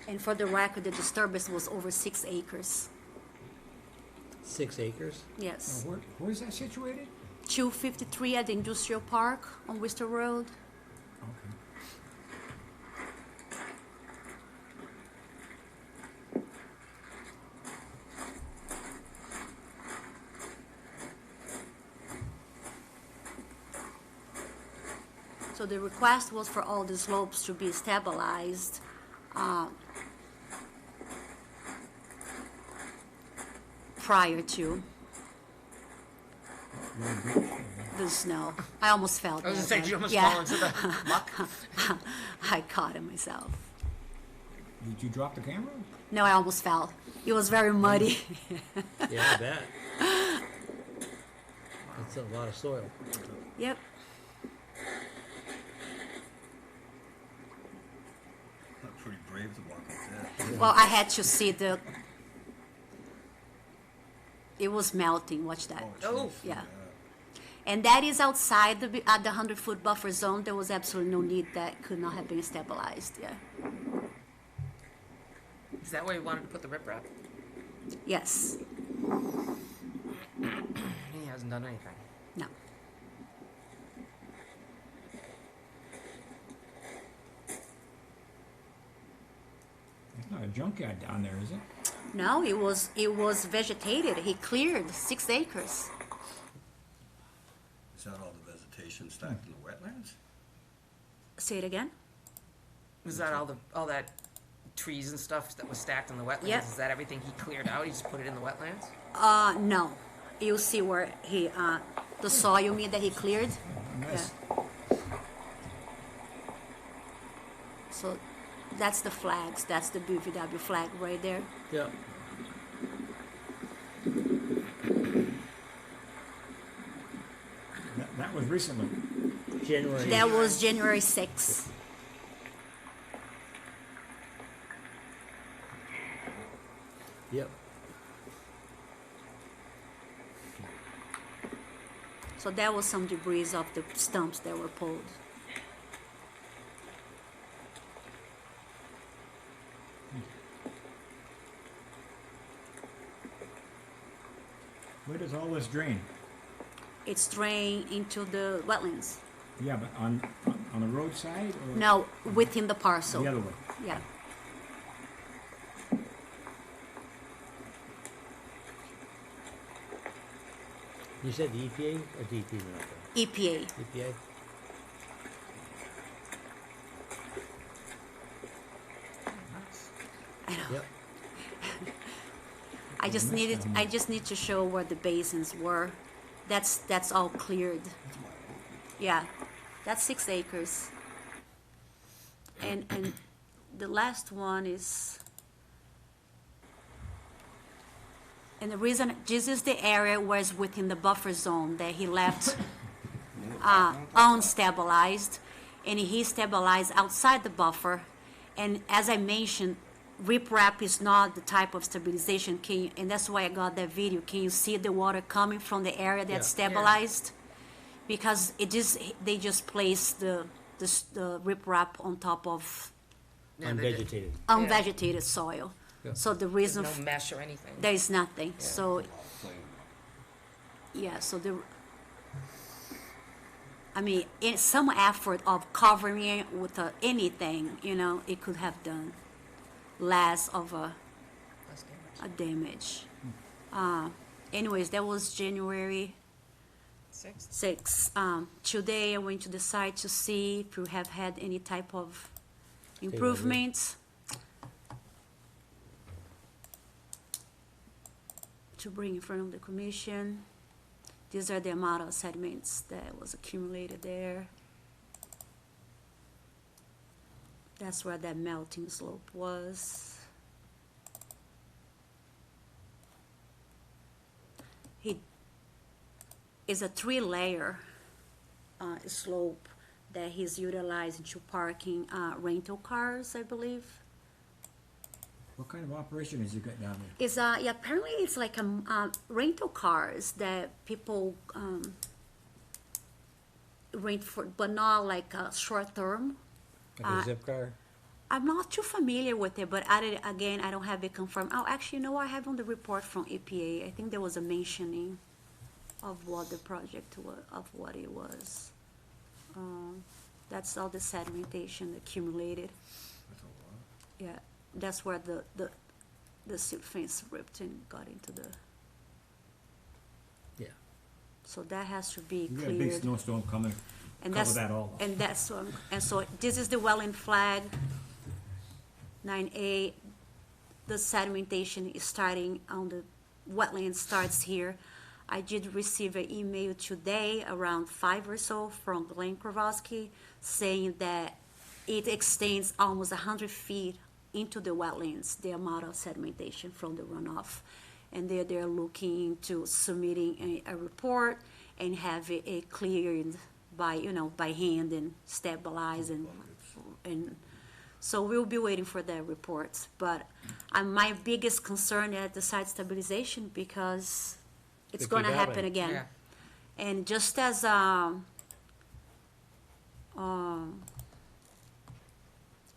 S5: And for the record, the disturbance was over 6 acres.
S1: 6 acres?
S5: Yes.
S6: Where is that situated?
S5: 253 at the Industrial Park on Worcester Road.
S6: Okay.
S5: So the request was for all the slopes to be stabilized. Prior to the snow. I almost fell.
S12: I was gonna
S5: there,
S12: say,
S5: but-
S12: did you almost
S5: yeah.
S12: fall into the muck?
S5: I caught it myself.
S6: Did you drop the camera?
S5: No, I almost fell. It was very muddy.
S1: Yeah, I bet. That's a lot of soil.
S5: Yep.
S16: Pretty brave to walk like that.
S5: Well, I had to see the. It was melting. Watch that.
S12: Oh.
S5: Yeah. And that is outside the 100-foot buffer zone. There was absolutely no need that could not have been stabilized. Yeah.
S12: Is that where you wanted to put the riprap?
S5: Yes.
S12: He hasn't done anything.
S5: No.
S6: It's not a junkyard down there, is it?
S5: No, it was vegetated. He cleared 6 acres.
S16: Is that all the vegetation stacked in the wetlands?
S5: Say it again.
S12: Was that all that trees and stuff that was stacked in the wetlands?
S5: Yep.
S12: Is that everything he cleared out? He just put it in the wetlands?
S5: No. You'll see where he the soil mean that he cleared.
S6: Nice.
S5: Yeah. So that's the flags. That's the BVW flag right there.
S1: Yeah.
S6: That was recently.
S1: January.
S5: That was January 6th.
S1: Yep.
S5: So that was some debris of the stumps that were pulled.
S6: Where does all this drain?
S5: it's drained into the wetlands.
S6: Yeah, but on the roadside or?
S5: No, within the parcel.
S6: The other way.
S5: Yeah.
S1: You said the EPA or DEP?
S5: EPA.
S1: EPA?
S5: I know.
S1: Yep.
S5: I just need to show where the basins were. That's all cleared. Yeah, that's 6 acres. And the last one is, and the reason, this is the area where it's within the buffer zone that he left unstabilized, and he stabilized outside the buffer. And as I mentioned, riprap is not the type of stabilization. And that's why I got that video. Can you see the water coming from the area that's
S1: Yeah.
S5: stabilized? Because they just placed the riprap on top of
S1: Unvegetated.
S5: unvegetated soil.
S1: Yeah.
S5: So the
S12: There's
S5: reason
S12: no mesh or anything.
S5: there is nothing.
S12: Yeah.
S5: So yeah, so I mean, in some effort of covering it with anything, it could have done less of a damage. Anyways, that was January 6th. Today I went to the site to see if we have had any type of improvements. To bring in front of the commission. These are the amount of sediments that was accumulated there. That's where that melting slope was. It's a 3-layer slope that he's utilizing to parking rental cars, I believe.
S6: What kind of operation has you got down there?
S5: It's apparently it's like rental cars that people rent for, but not like short term.
S1: Like a zip car?
S5: I'm not too familiar with it, but I don't have it confirmed. Oh, actually, no, I have on the report from EPA. I think there was a mentioning of what the project was, of what it was. That's all the sedimentation accumulated.
S16: That's a lot.
S5: Yeah, that's where the silt fence ripped and got into the.
S1: Yeah.
S5: So that has to be
S6: We got a
S5: cleared.
S6: big snowstorm coming,
S5: And
S6: cover
S5: that's,
S6: that all up.
S5: and that's, and so this is the wetland flag, 9A. The sedimentation is starting on the wetland starts here. I did receive an email today around 5 or so from Glenn Krawowski saying that it extends almost 100 feet into the wetlands, the amount of sedimentation from the runoff. And they're looking into submitting a report and have it cleared by hand and stabilized and so we'll be waiting for that report. But my biggest concern is the site stabilization because it's
S1: It
S5: going to
S1: keep
S5: happen
S1: happening.
S5: again.
S12: Yeah.
S5: And just as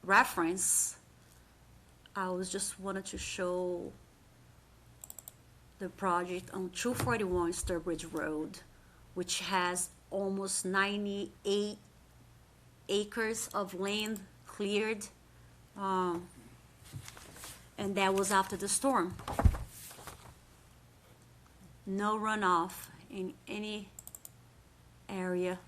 S5: reference, I was just wanted to show the project on 241 Sturbridge Road, which has almost 98 acres of land cleared, and that was after the storm. No runoff in any area.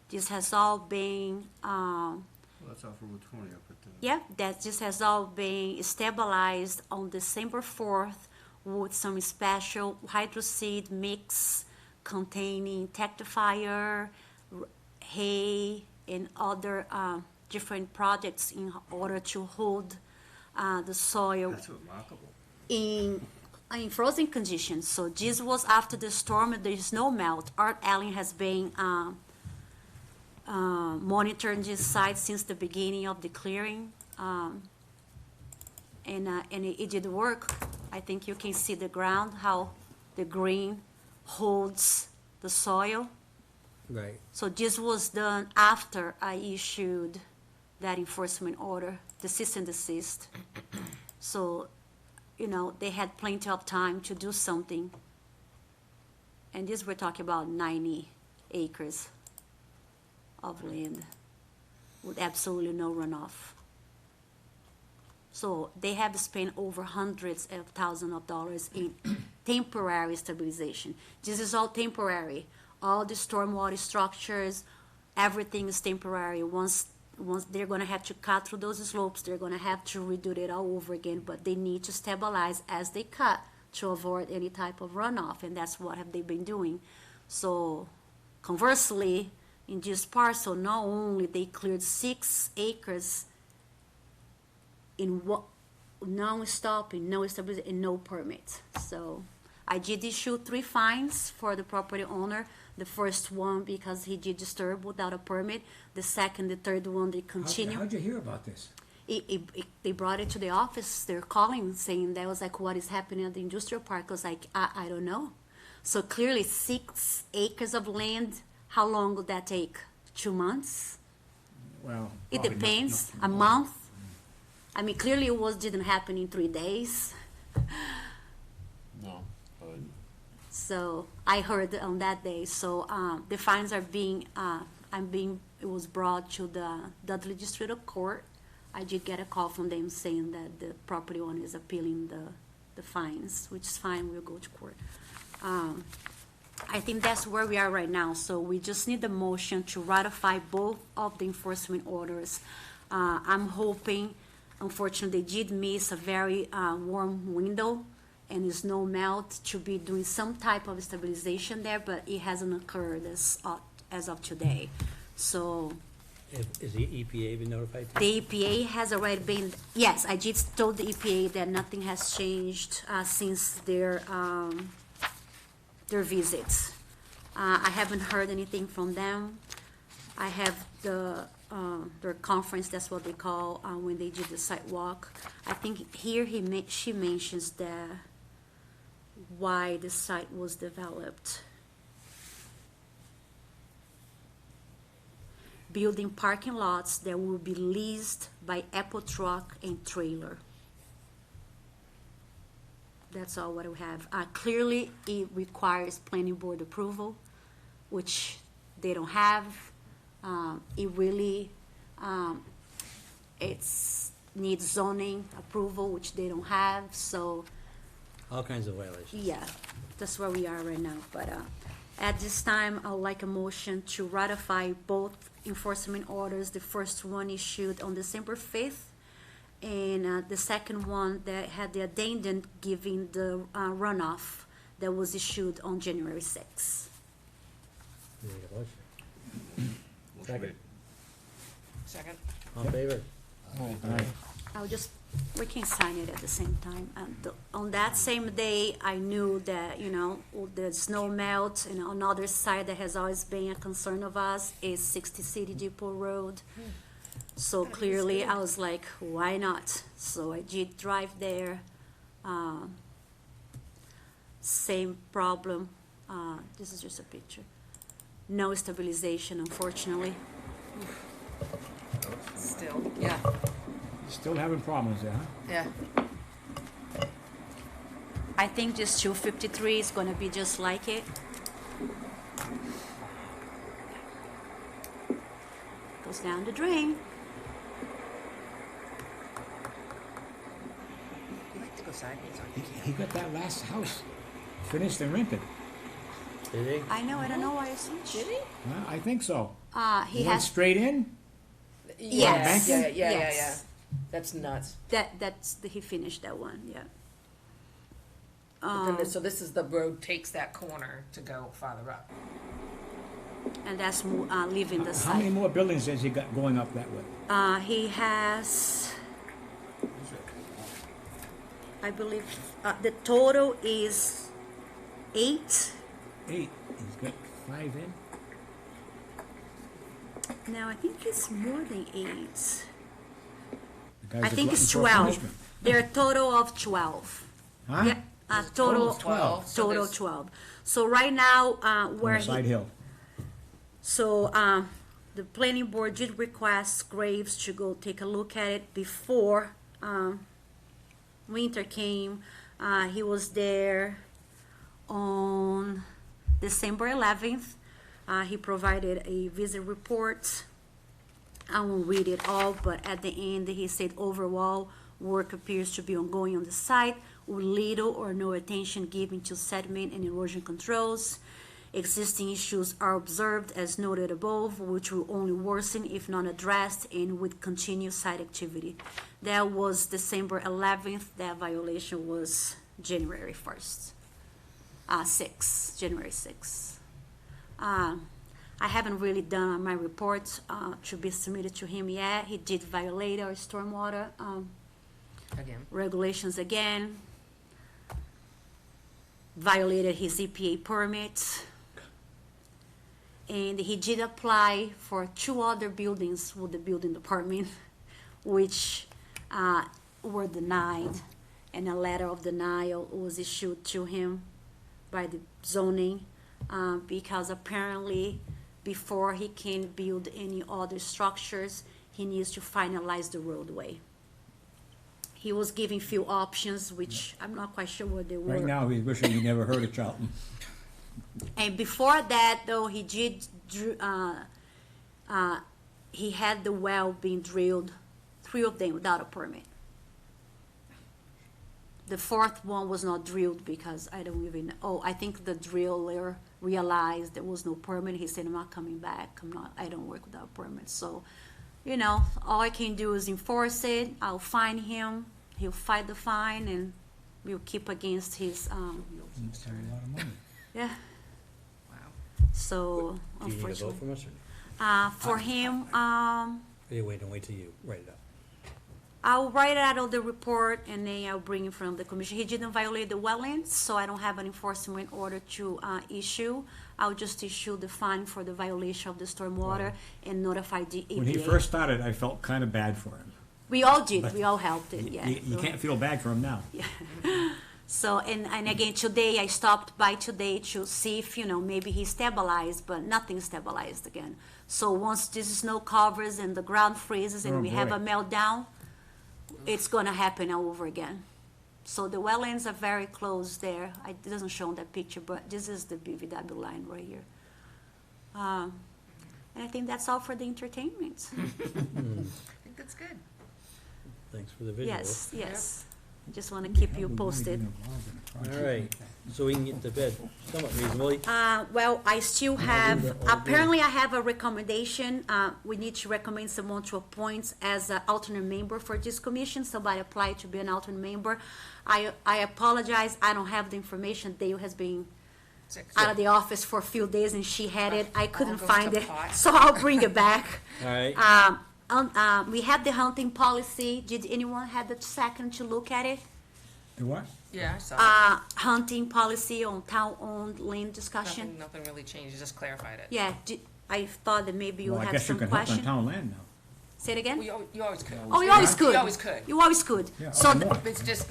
S5: This has all been,
S16: Well, that's off Route 20 up at the.
S5: yeah, that just has all been stabilized on December 4th with some special hydroseed mix containing tectifier, hay, and other different products in order to hold the soil
S16: That's remarkable.
S5: in frozen conditions. So this was after the storm, the snow melt. Art Allen has been monitoring this site since the beginning of the clearing, and it did work. I think you can see the ground, how the green holds the soil.
S1: Right.
S5: So this was done after I issued that enforcement order, the cease and desist. So, they had plenty of time to do something and this we're talking about 90 acres of land with absolutely no runoff. So they have spent over hundreds of thousands of dollars in temporary stabilization. This is all temporary. All the stormwater structures, everything is temporary. Once they're gonna have to cut through those slopes, they're gonna have to redo it all over again, but they need to stabilize as they cut to avoid any type of runoff, and that's what have they been doing. So conversely, in this parcel, not only they cleared 6 acres in what, non-stopping, no stabilization, and no permit. So I did issue 3 fines for the property owner. The first one because he did disturb without a permit. The second, the third one, they continue.
S6: How'd you hear about this?
S5: They brought it to the office. They're calling saying that was like, what is happening at the industrial park? I was like, I don't know. So clearly 6 acres of land, how long would that take? 2 months?
S6: Well,
S5: It
S6: probably not-
S5: depends.
S6: not
S5: A month? I mean, clearly it didn't happen in 3 days.
S16: No, but
S5: So I heard on that day. So the fines are being, it was brought to the Dudley District Court. I did get a call from them saying that the property owner is appealing the fines, which is fine, we'll go to court. I think that's where we are right now. So we just need the motion to ratify both of the enforcement orders. I'm hoping, unfortunately, they did miss a very warm window and snow melt to be doing some type of stabilization there, but it hasn't occurred as of today. So
S1: Is the EPA been notified?
S5: the EPA has already been, yes, I just told the EPA that nothing has changed since their visits. I haven't heard anything from them. I have their conference, that's what they call, when they did the site walk. I think here she mentions that why the site was developed. Building parking lots that will be leased by Apple Truck and Trailer. That's all what we have. Clearly, it requires planning board approval, which they don't have. It really, needs zoning approval, which they don't have, so,
S1: All kinds of violations.
S5: yeah, that's where we are right now. But at this time, I would like a motion to ratify both enforcement orders. The first one issued on December 5th, and the second one that had the addendum giving the runoff that was issued on January 6th.
S1: Need a motion? Second.
S12: Second.
S1: All in favor?
S5: I'll just, we can sign it at the same time. And on that same day, I knew that, the snow melt, and another site that has always been a concern of us is 60 City Depot Road. So clearly, I was like, why not? So I did drive there. Same problem. This is just a picture. No stabilization, unfortunately.
S12: Still, yeah,
S6: Still having problems there, huh?
S12: yeah.
S5: I think this 253 is gonna be just like it. Goes down the drain.
S12: You like to go sideways on
S6: He got that last house finished and rented.
S1: Did he?
S5: I know, I don't know why I switched.
S12: Did he?
S6: Huh? I think so.
S5: He
S6: He went
S5: has,
S6: straight in?
S5: Yes.
S12: Yeah, yeah,
S5: Yes.
S12: That's nuts.
S5: he finished that one, yeah.
S12: But then, so this is the road takes that corner to go farther up.
S5: And that's leaving the
S6: How many
S5: site.
S6: more buildings has he got going up that way?
S5: He has, I believe, the total is 8.
S6: 8. He's got 5 in?
S5: No, I think it's more than 8.
S6: The guy's
S5: I
S6: a
S5: think it's
S6: glutton for
S5: 12.
S6: punishment.
S5: There are a total of 12.
S6: Huh?
S5: Yeah, total,
S12: of 12. So
S5: total
S12: there's-
S5: 12. So right now, where
S6: On the side
S5: he,
S6: hill.
S5: so, the planning board did request Graves to go take a look at it before, winter came. He was there on December 11th, he provided a visit report. I won't read it all, but at the end, he said overall, work appears to be ongoing on the site with little or no attention given to sediment and erosion controls. Existing issues are observed as noted above, which will only worsen if not addressed and with continued site activity. That was December 11th. That violation was January 1st. January 6th. I haven't really done my report to be submitted to him yet. He did violate our stormwater
S12: Again.
S5: regulations again. Violated his EPA permit. And he did apply for 2 other buildings with the building department, which were denied. And a letter of denial was issued to him by the zoning because apparently before he can build any other structures, he needs to finalize the roadway. He was giving few options, which I'm not quite sure what they were.
S6: Right now, he's wishing he never heard of Charlton.
S5: And before that, though, he did, he had the well being drilled, 3 of them without a permit. The 4th one was not drilled because I don't even, I think the driller realized there was no permit. He said, I'm not coming back. I don't work without permits. So, you know, all I can do is enforce it. I'll fine him. He'll fight the fine and we'll keep against his,
S6: That's a lot of money.
S5: yeah.
S12: Wow.
S5: So,
S1: Do you need a vote
S5: unfortunately.
S1: from us, or
S5: For him,
S1: don't wait till you write it up?
S5: I'll write out of the report and then I'll bring it from the commission. He didn't violate the wetlands, so I don't have an enforcement order to issue. I'll just issue the fine for the violation of the stormwater and notify the EPA.
S6: When he first started, I felt kind of bad for him.
S5: We all did,
S6: But
S5: we all helped it, yeah.
S6: You can't feel bad for him now.
S5: So, and again, today, I stopped by today to see if, maybe he stabilized, but nothing stabilized again. So once this snow covers and the ground freezes and
S6: Oh,
S5: we have
S6: boy.
S5: a meltdown, it's gonna happen all over again. So the wetlands are very close there. It doesn't show on that picture, but this is the BVW line right here. And I think that's all for the entertainment.
S12: I think that's good.
S1: Thanks for the visual.
S5: Yes. I just wanna keep you posted.
S1: All right, so we can get to bed somewhat reasonably.
S5: Well, I still have, apparently I have a recommendation. We need to recommend someone to appoint as an alternate member for this commission. Somebody applied to be an alternate member. I apologize, I don't have the information. Dale has been out of the office for a few days and she had it. I couldn't
S12: goes
S5: find
S12: to
S5: it,
S12: pot.
S5: so I'll bring it back.
S1: All right,
S5: We have the hunting policy. Did anyone have the second to look at it?
S6: The what?
S12: Yeah, I saw it.
S5: Hunting policy on town-owned land discussion?
S12: Nothing really changed, just clarified it.
S5: Yeah, I thought that maybe you
S6: Well, I
S5: had
S6: guess you
S5: some
S6: can hunt on
S5: question.
S6: town land now.
S5: Say it again?
S12: Well, you always could.
S5: Oh, you always could.
S12: You always could.
S5: You always could.
S6: Yeah,
S5: So,
S6: okay, more.
S12: It's just,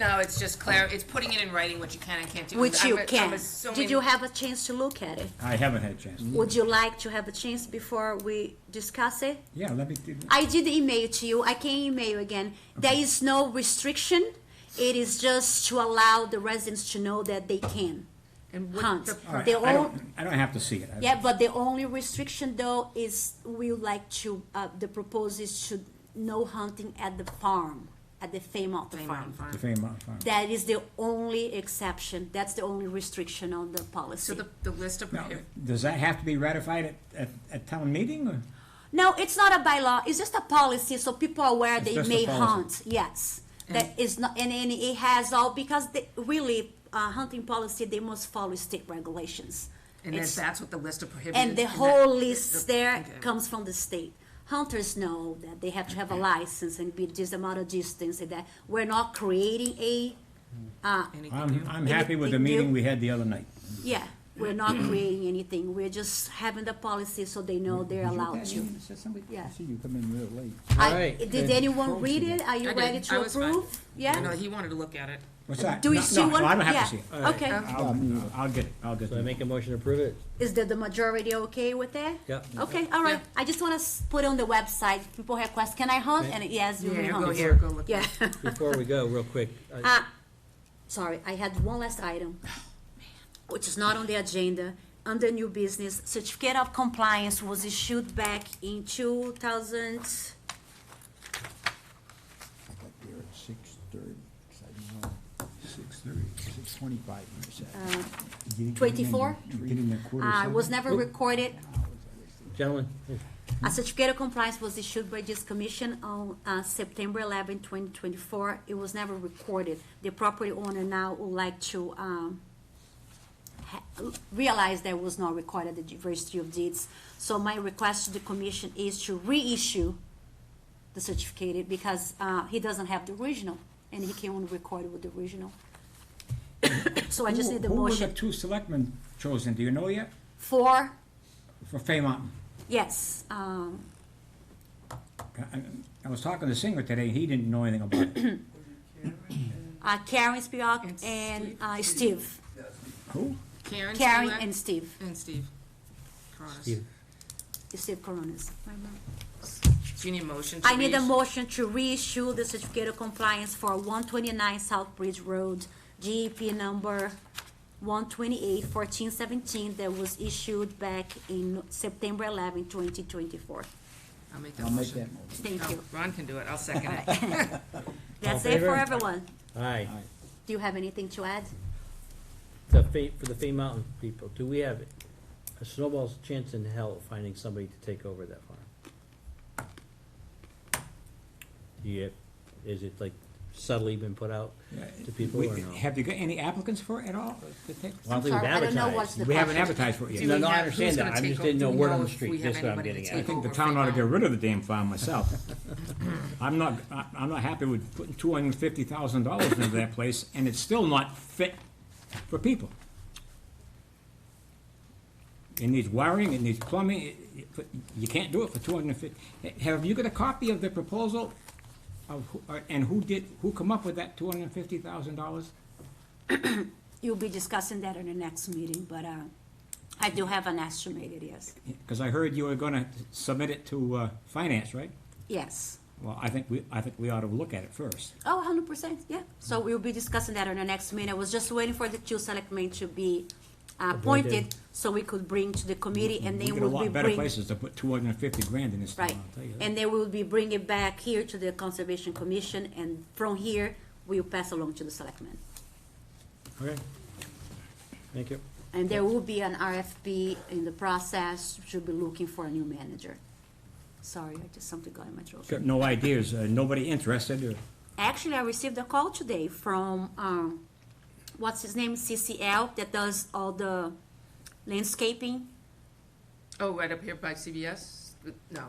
S12: it's putting it in writing what you can and can't do.
S5: which you
S12: I'm
S5: can.
S12: assuming-
S5: Did you have a chance to look at it?
S6: I haven't had a chance.
S5: Would you like to have a chance before we discuss it?
S6: Yeah, let me,
S5: I did email to you. I can email you again. There is no restriction. It is just to allow the residents to know that they can
S12: And what
S5: hunt.
S12: the-
S6: all right,
S5: The
S6: I
S5: on-
S6: don't have to see it.
S5: Yeah, but the only restriction though is we would like to, the proposal is to no hunting at the farm, at the Fairmount Farm.
S6: The Fairmount Farm.
S5: That is the only exception. That's the only restriction on the policy.
S12: So the list of
S6: Now,
S12: prohibit,
S6: does that have to be ratified at town meeting, or?
S5: No, it's not a bylaw. It's just a policy, so people are aware
S6: It's
S5: they
S6: just a
S5: may
S6: policy.
S5: hunt. Yes, that is not, and it has all because really hunting policy they must follow state regulations.
S12: and
S5: It's-
S12: that's what the list of prohibited.
S5: And the
S12: that-
S5: whole list
S12: the-
S5: there
S12: okay.
S5: comes from the state. Hunters know that they have to have a license and be this amount of distance and that we're not creating
S12: Anything new?
S6: I'm happy with the
S5: Anything new?
S6: meeting we had the other night.
S5: yeah, we're not creating anything. We're just having the policy so they know they're allowed to. Yeah.
S6: See you come in real late.
S1: All right.
S5: Did anyone read it? Are you
S12: I did.
S5: ready
S12: I
S5: to
S12: was fine.
S5: approve?
S12: I
S5: Yeah?
S12: know, he wanted to look at it.
S6: What's that?
S5: Do you
S6: No,
S5: see one?
S6: No, I don't have
S5: Yeah.
S6: to see it.
S1: All right.
S5: Okay.
S6: I'll get it.
S1: So I make a motion to approve it?
S5: Is the majority okay with that?
S1: Yep.
S5: Okay, all right. I just want to put on the website, people have questions, can I hunt? And yes, you may
S12: Yeah, go
S5: hunt.
S12: here, go look.
S5: Yeah.
S1: Before we go, real quick,
S5: Sorry, I had one last item, which is not on the agenda. under new business, certificate of compliance was issued back in 2000.
S6: I got there at 6:30, 'cause I didn't know, 6:30, 6:25, you said.
S5: 24?
S6: Getting the quarter
S5: It was
S6: seven?
S5: never recorded.
S1: Gentlemen,
S5: A certificate of compliance was issued by this commission on September 11, 2024. It was never recorded. The property owner now would like to realize that it was not recorded at the registry of deeds. So my request to the commission is to reissue the certificate because he doesn't have the original and he can only record it with the original. So I just need the
S6: Who were
S5: motion
S6: the two selectmen chosen, do you know yet?
S5: for,
S6: For Fay Mountain?
S5: yes,
S6: I was talking to Singer today, he didn't know anything about it.
S5: Karen Spivak and Steve.
S6: Who?
S3: Karen
S5: Karen
S3: Spivak?
S5: and Steve.
S3: And Steve. Coronas.
S1: Steve,
S5: Steve Coronas.
S3: Do you need a motion to
S5: I need a
S3: reissue?
S5: motion to reissue the certificate of compliance for 129 South Bridge Road, GEP number 128-1417 that was issued back in September 11, 2024.
S3: I'll make that
S6: I'll make
S3: motion.
S6: that motion.
S5: Thank
S3: Oh,
S5: you.
S3: Ron can do it, I'll second it.
S5: That's
S1: All
S5: it
S1: favor?
S5: for everyone.
S1: aye.
S5: Do you have anything to add?
S1: For the Fay Mountain people, do we have a snowball's chance in hell of finding somebody to take over that farm? Is it like subtly been put out to people or no?
S6: Have you got any applicants for it at all? to take?
S1: Well, I don't think we've
S5: I don't know
S1: advertised.
S5: what's the
S6: We haven't
S5: question.
S6: advertised for it
S3: Do
S6: yet.
S3: we
S1: No, no, I
S3: have-
S1: understand
S3: who's
S1: that.
S3: gonna
S1: I
S3: take
S1: just
S3: over?
S1: didn't
S3: Do
S1: know
S3: we
S1: word
S3: know
S1: on the
S3: if
S1: street.
S3: we have
S1: That's what I'm
S3: anybody to
S1: getting
S3: take
S1: at.
S6: I think the
S3: over
S6: town
S3: Fay
S6: ought to get
S3: Mountain?
S6: rid of the damn farm myself. I'm not happy with putting $250,000 into that place, and it's still not fit for people. It needs wiring, it needs plumbing, you can't do it for $250,000. Have you got a copy of the proposal of, and who come up with that $250,000?
S5: You'll be discussing that in the next meeting, but I do have an estimated, yes.
S6: Because I heard you were gonna submit it to, finance, right?
S5: Yes.
S6: Well, I think we ought to look at it first.
S5: Oh, 100%, yeah. So we'll be discussing that in the next meeting. I was just waiting for the two selectmen to be appointed
S1: Appointed.
S5: so we could bring to the committee and
S6: We
S5: then
S6: got a
S5: we'll be
S6: lot better
S5: bring.
S6: places to put $250,000 in this town,
S5: Right,
S6: I'll tell you that.
S5: and then we'll be bringing it back here to the Conservation Commission, and from here, we'll pass along to the selectmen.
S1: Okay. Thank you.
S5: And there will be an RFP in the process, should be looking for a new manager. Sorry, I just, something got in my throat.
S6: Got no ideas, nobody interested, or?
S5: Actually, I received a call today from, what's his name, CCL, that does all the landscaping.
S3: Oh, right up here by CVS? No,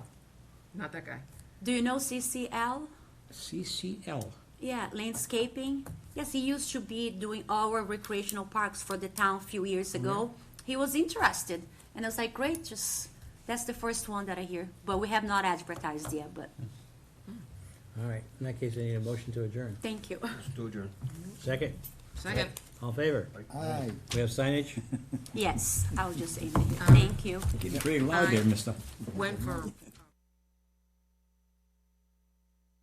S3: not that guy.
S5: Do you know CCL?
S6: CCL.
S5: Yeah, landscaping. Yes, he used to be doing our recreational parks for the town a few years ago. He was interested, and I was like, great, just, that's the first one that I hear. But we have not advertised yet, but
S1: All right, in that case, I need a motion to adjourn.
S5: thank you.
S16: To adjourn.
S1: Second,
S3: Second.
S1: all in favor?
S14: Aye.
S1: We have signage?
S5: Yes, I'll just say that. Thank you.
S6: Getting pretty loud there, mister.
S3: When for